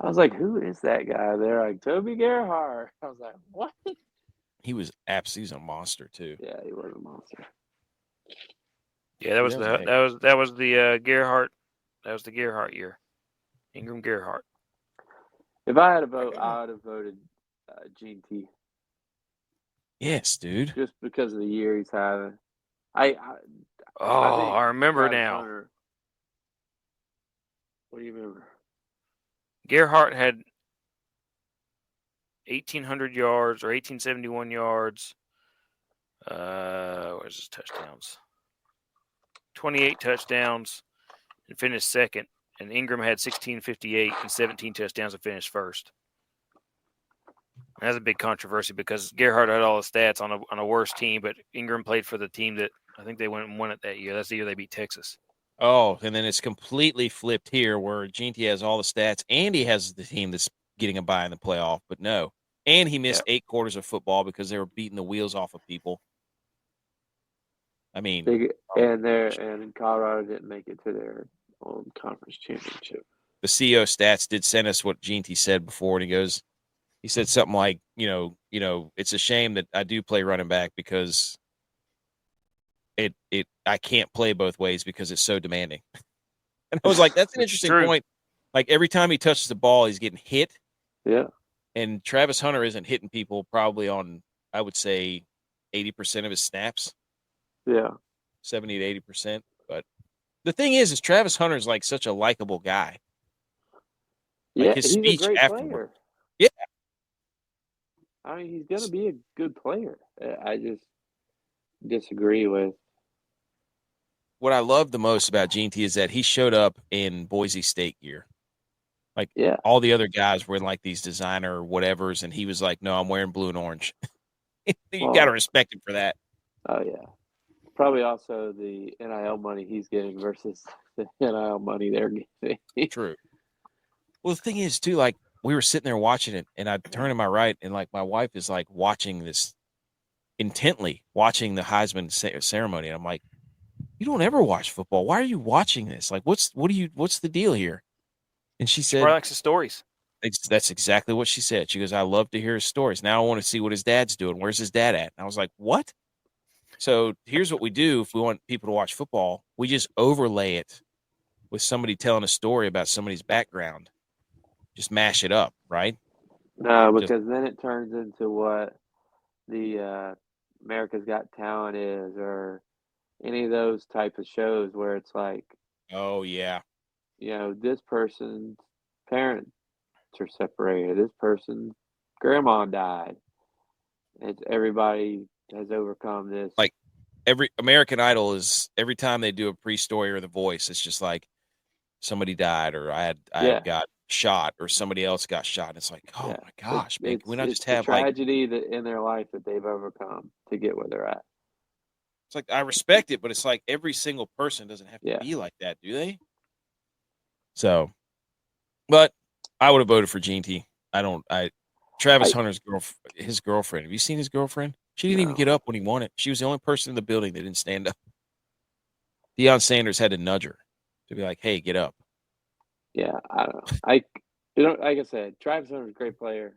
was like, who is that guy? They're like, Toby Gerhardt. I was like, what? He was absolutely a monster too. Yeah, he was a monster. Yeah, that was the Gerhardt. That was the Gerhardt year. Ingram Gerhardt. If I had a vote, I would have voted Gene T. Yes, dude. Just because of the year he's having. I remember Travis now. Hunter, what do you remember? Gerhardt had 1,800 yards or 1,871 yards. Where's his touchdowns? 28 touchdowns and finished second. And Ingram had 1,658 and 17 touchdowns and finished first. And that's a big controversy because Gerhardt had all the stats on a worse team, but Ingram played for the team that I think they went and won it that year. That's the year they beat Texas. Oh, and then it's completely flipped here where Ginty has all the stats and he has the team that's getting a bye in the playoff, but no. And he missed 8 quarters of football because they were beating the wheels off of people. I mean, and Colorado didn't make it to their own conference championship. The CEO stats did send us what Ginty said before, and he said something like, you know, it's a shame that I do play running back because I can't play both ways because it's so demanding. And I was like, that's an interesting point. Like every time he touches the ball, he's getting hit. Yeah. And Travis Hunter isn't hitting people probably on, I would say, 80% of his snaps. Yeah. 70 to 80%. But the thing is Travis Hunter is like such a likable guy. Like yeah, his he's speech a great afterward. player. Yeah. I mean, he's going to be a good player. I just disagree with. What I love the most about Gene T is that he showed up in Boise State gear. Like all the other guys were in like these designer whatevers, and he was like, no, I'm wearing blue and orange. You got to respect him for that. Oh, yeah. Probably also the NIL money he's getting versus the NIL money they're getting. True. Well, the thing is, too, like we were sitting there watching it, and I turned to my right, and like my wife is like watching this intently, watching the Heisman ceremony. And I'm like, you don't ever watch football. Why are you watching this? Like, what's the deal here? And she said, she likes the stories. That's exactly what she said. She goes, I love to hear his stories. Now I want to see what his dad's doing. Where's his dad at? And I was like, what? So here's what we do if we want people to watch football. We just overlay it with somebody telling a story about somebody's background. Just mash it up, right? No, because then it turns into what the America's Got Talent is, or any of those type of shows where it's like, oh yeah, this person's parents are separated, this person's grandma died. It's everybody has overcome this. Like every American Idol is every time they do a pre-story or The Voice, it's just like somebody died, or I got shot, or somebody else got shot. It's like, oh my gosh, man, can we not just have tragedy that in their life that they've overcome to get where they're at? It's like, I respect it, but it's like every single person doesn't have to be like that, do they? So, but I would have voted for Gene T. Travis Hunter's his girlfriend. Have you seen his girlfriend? She didn't even get up when he won it. She was the only person in the building that didn't stand up. Deion Sanders had to nudge her to be like, hey, get up. Yeah, I don't know. Like I said, Travis Hunter's a great player.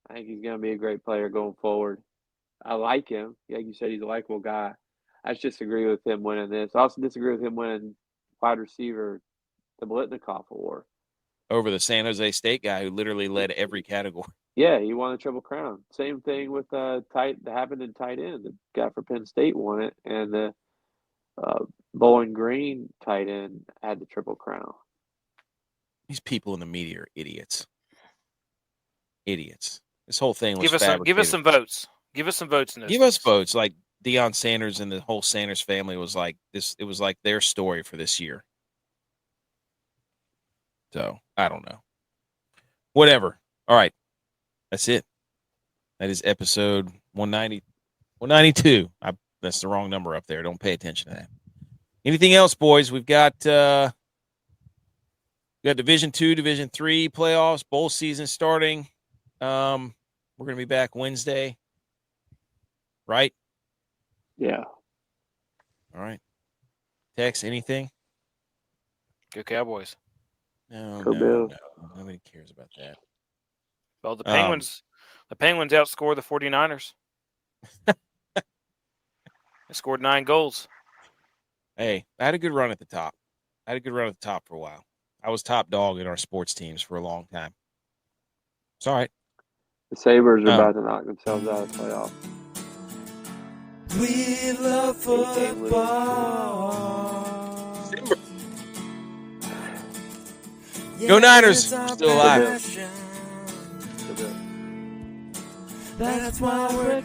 I think he's going to be a great player going forward. I like him. Like you said, he's a likable guy. I just disagree with him winning this. I also disagree with him winning wide receiver, the Blitnikoff Award. Over the San Jose State guy who literally led every category. Yeah, he won the Triple Crown. Same thing with that happened in tight end. The guy for Penn State won it, and the Bowling Green tight end had the Triple Crown. These people in the media are idiots. Idiots. This whole thing was give us some votes. Give us some votes in this. Give us votes. Like Deion Sanders and the whole Sanders family was like this. It was like their story for this year. So I don't know. Whatever. All right. That's it. That is episode 190, 192. That's the wrong number up there. Don't pay attention to that. Anything else, boys? We've got Division 2, Division 3 playoffs, bowl season starting. We're going to be back Wednesday, right? Yeah. All right. Tex, anything? Go Cowboys. No. Nobody cares about that. Well, the Penguins outscored the 49ers. They scored 9 goals. Hey, I had a good run at the top. For a while. I was top dog in our sports teams for a long time. It's all right. The Sabres are about to knock themselves out of the playoffs. We love football. Go Niners. Still alive. That's why we're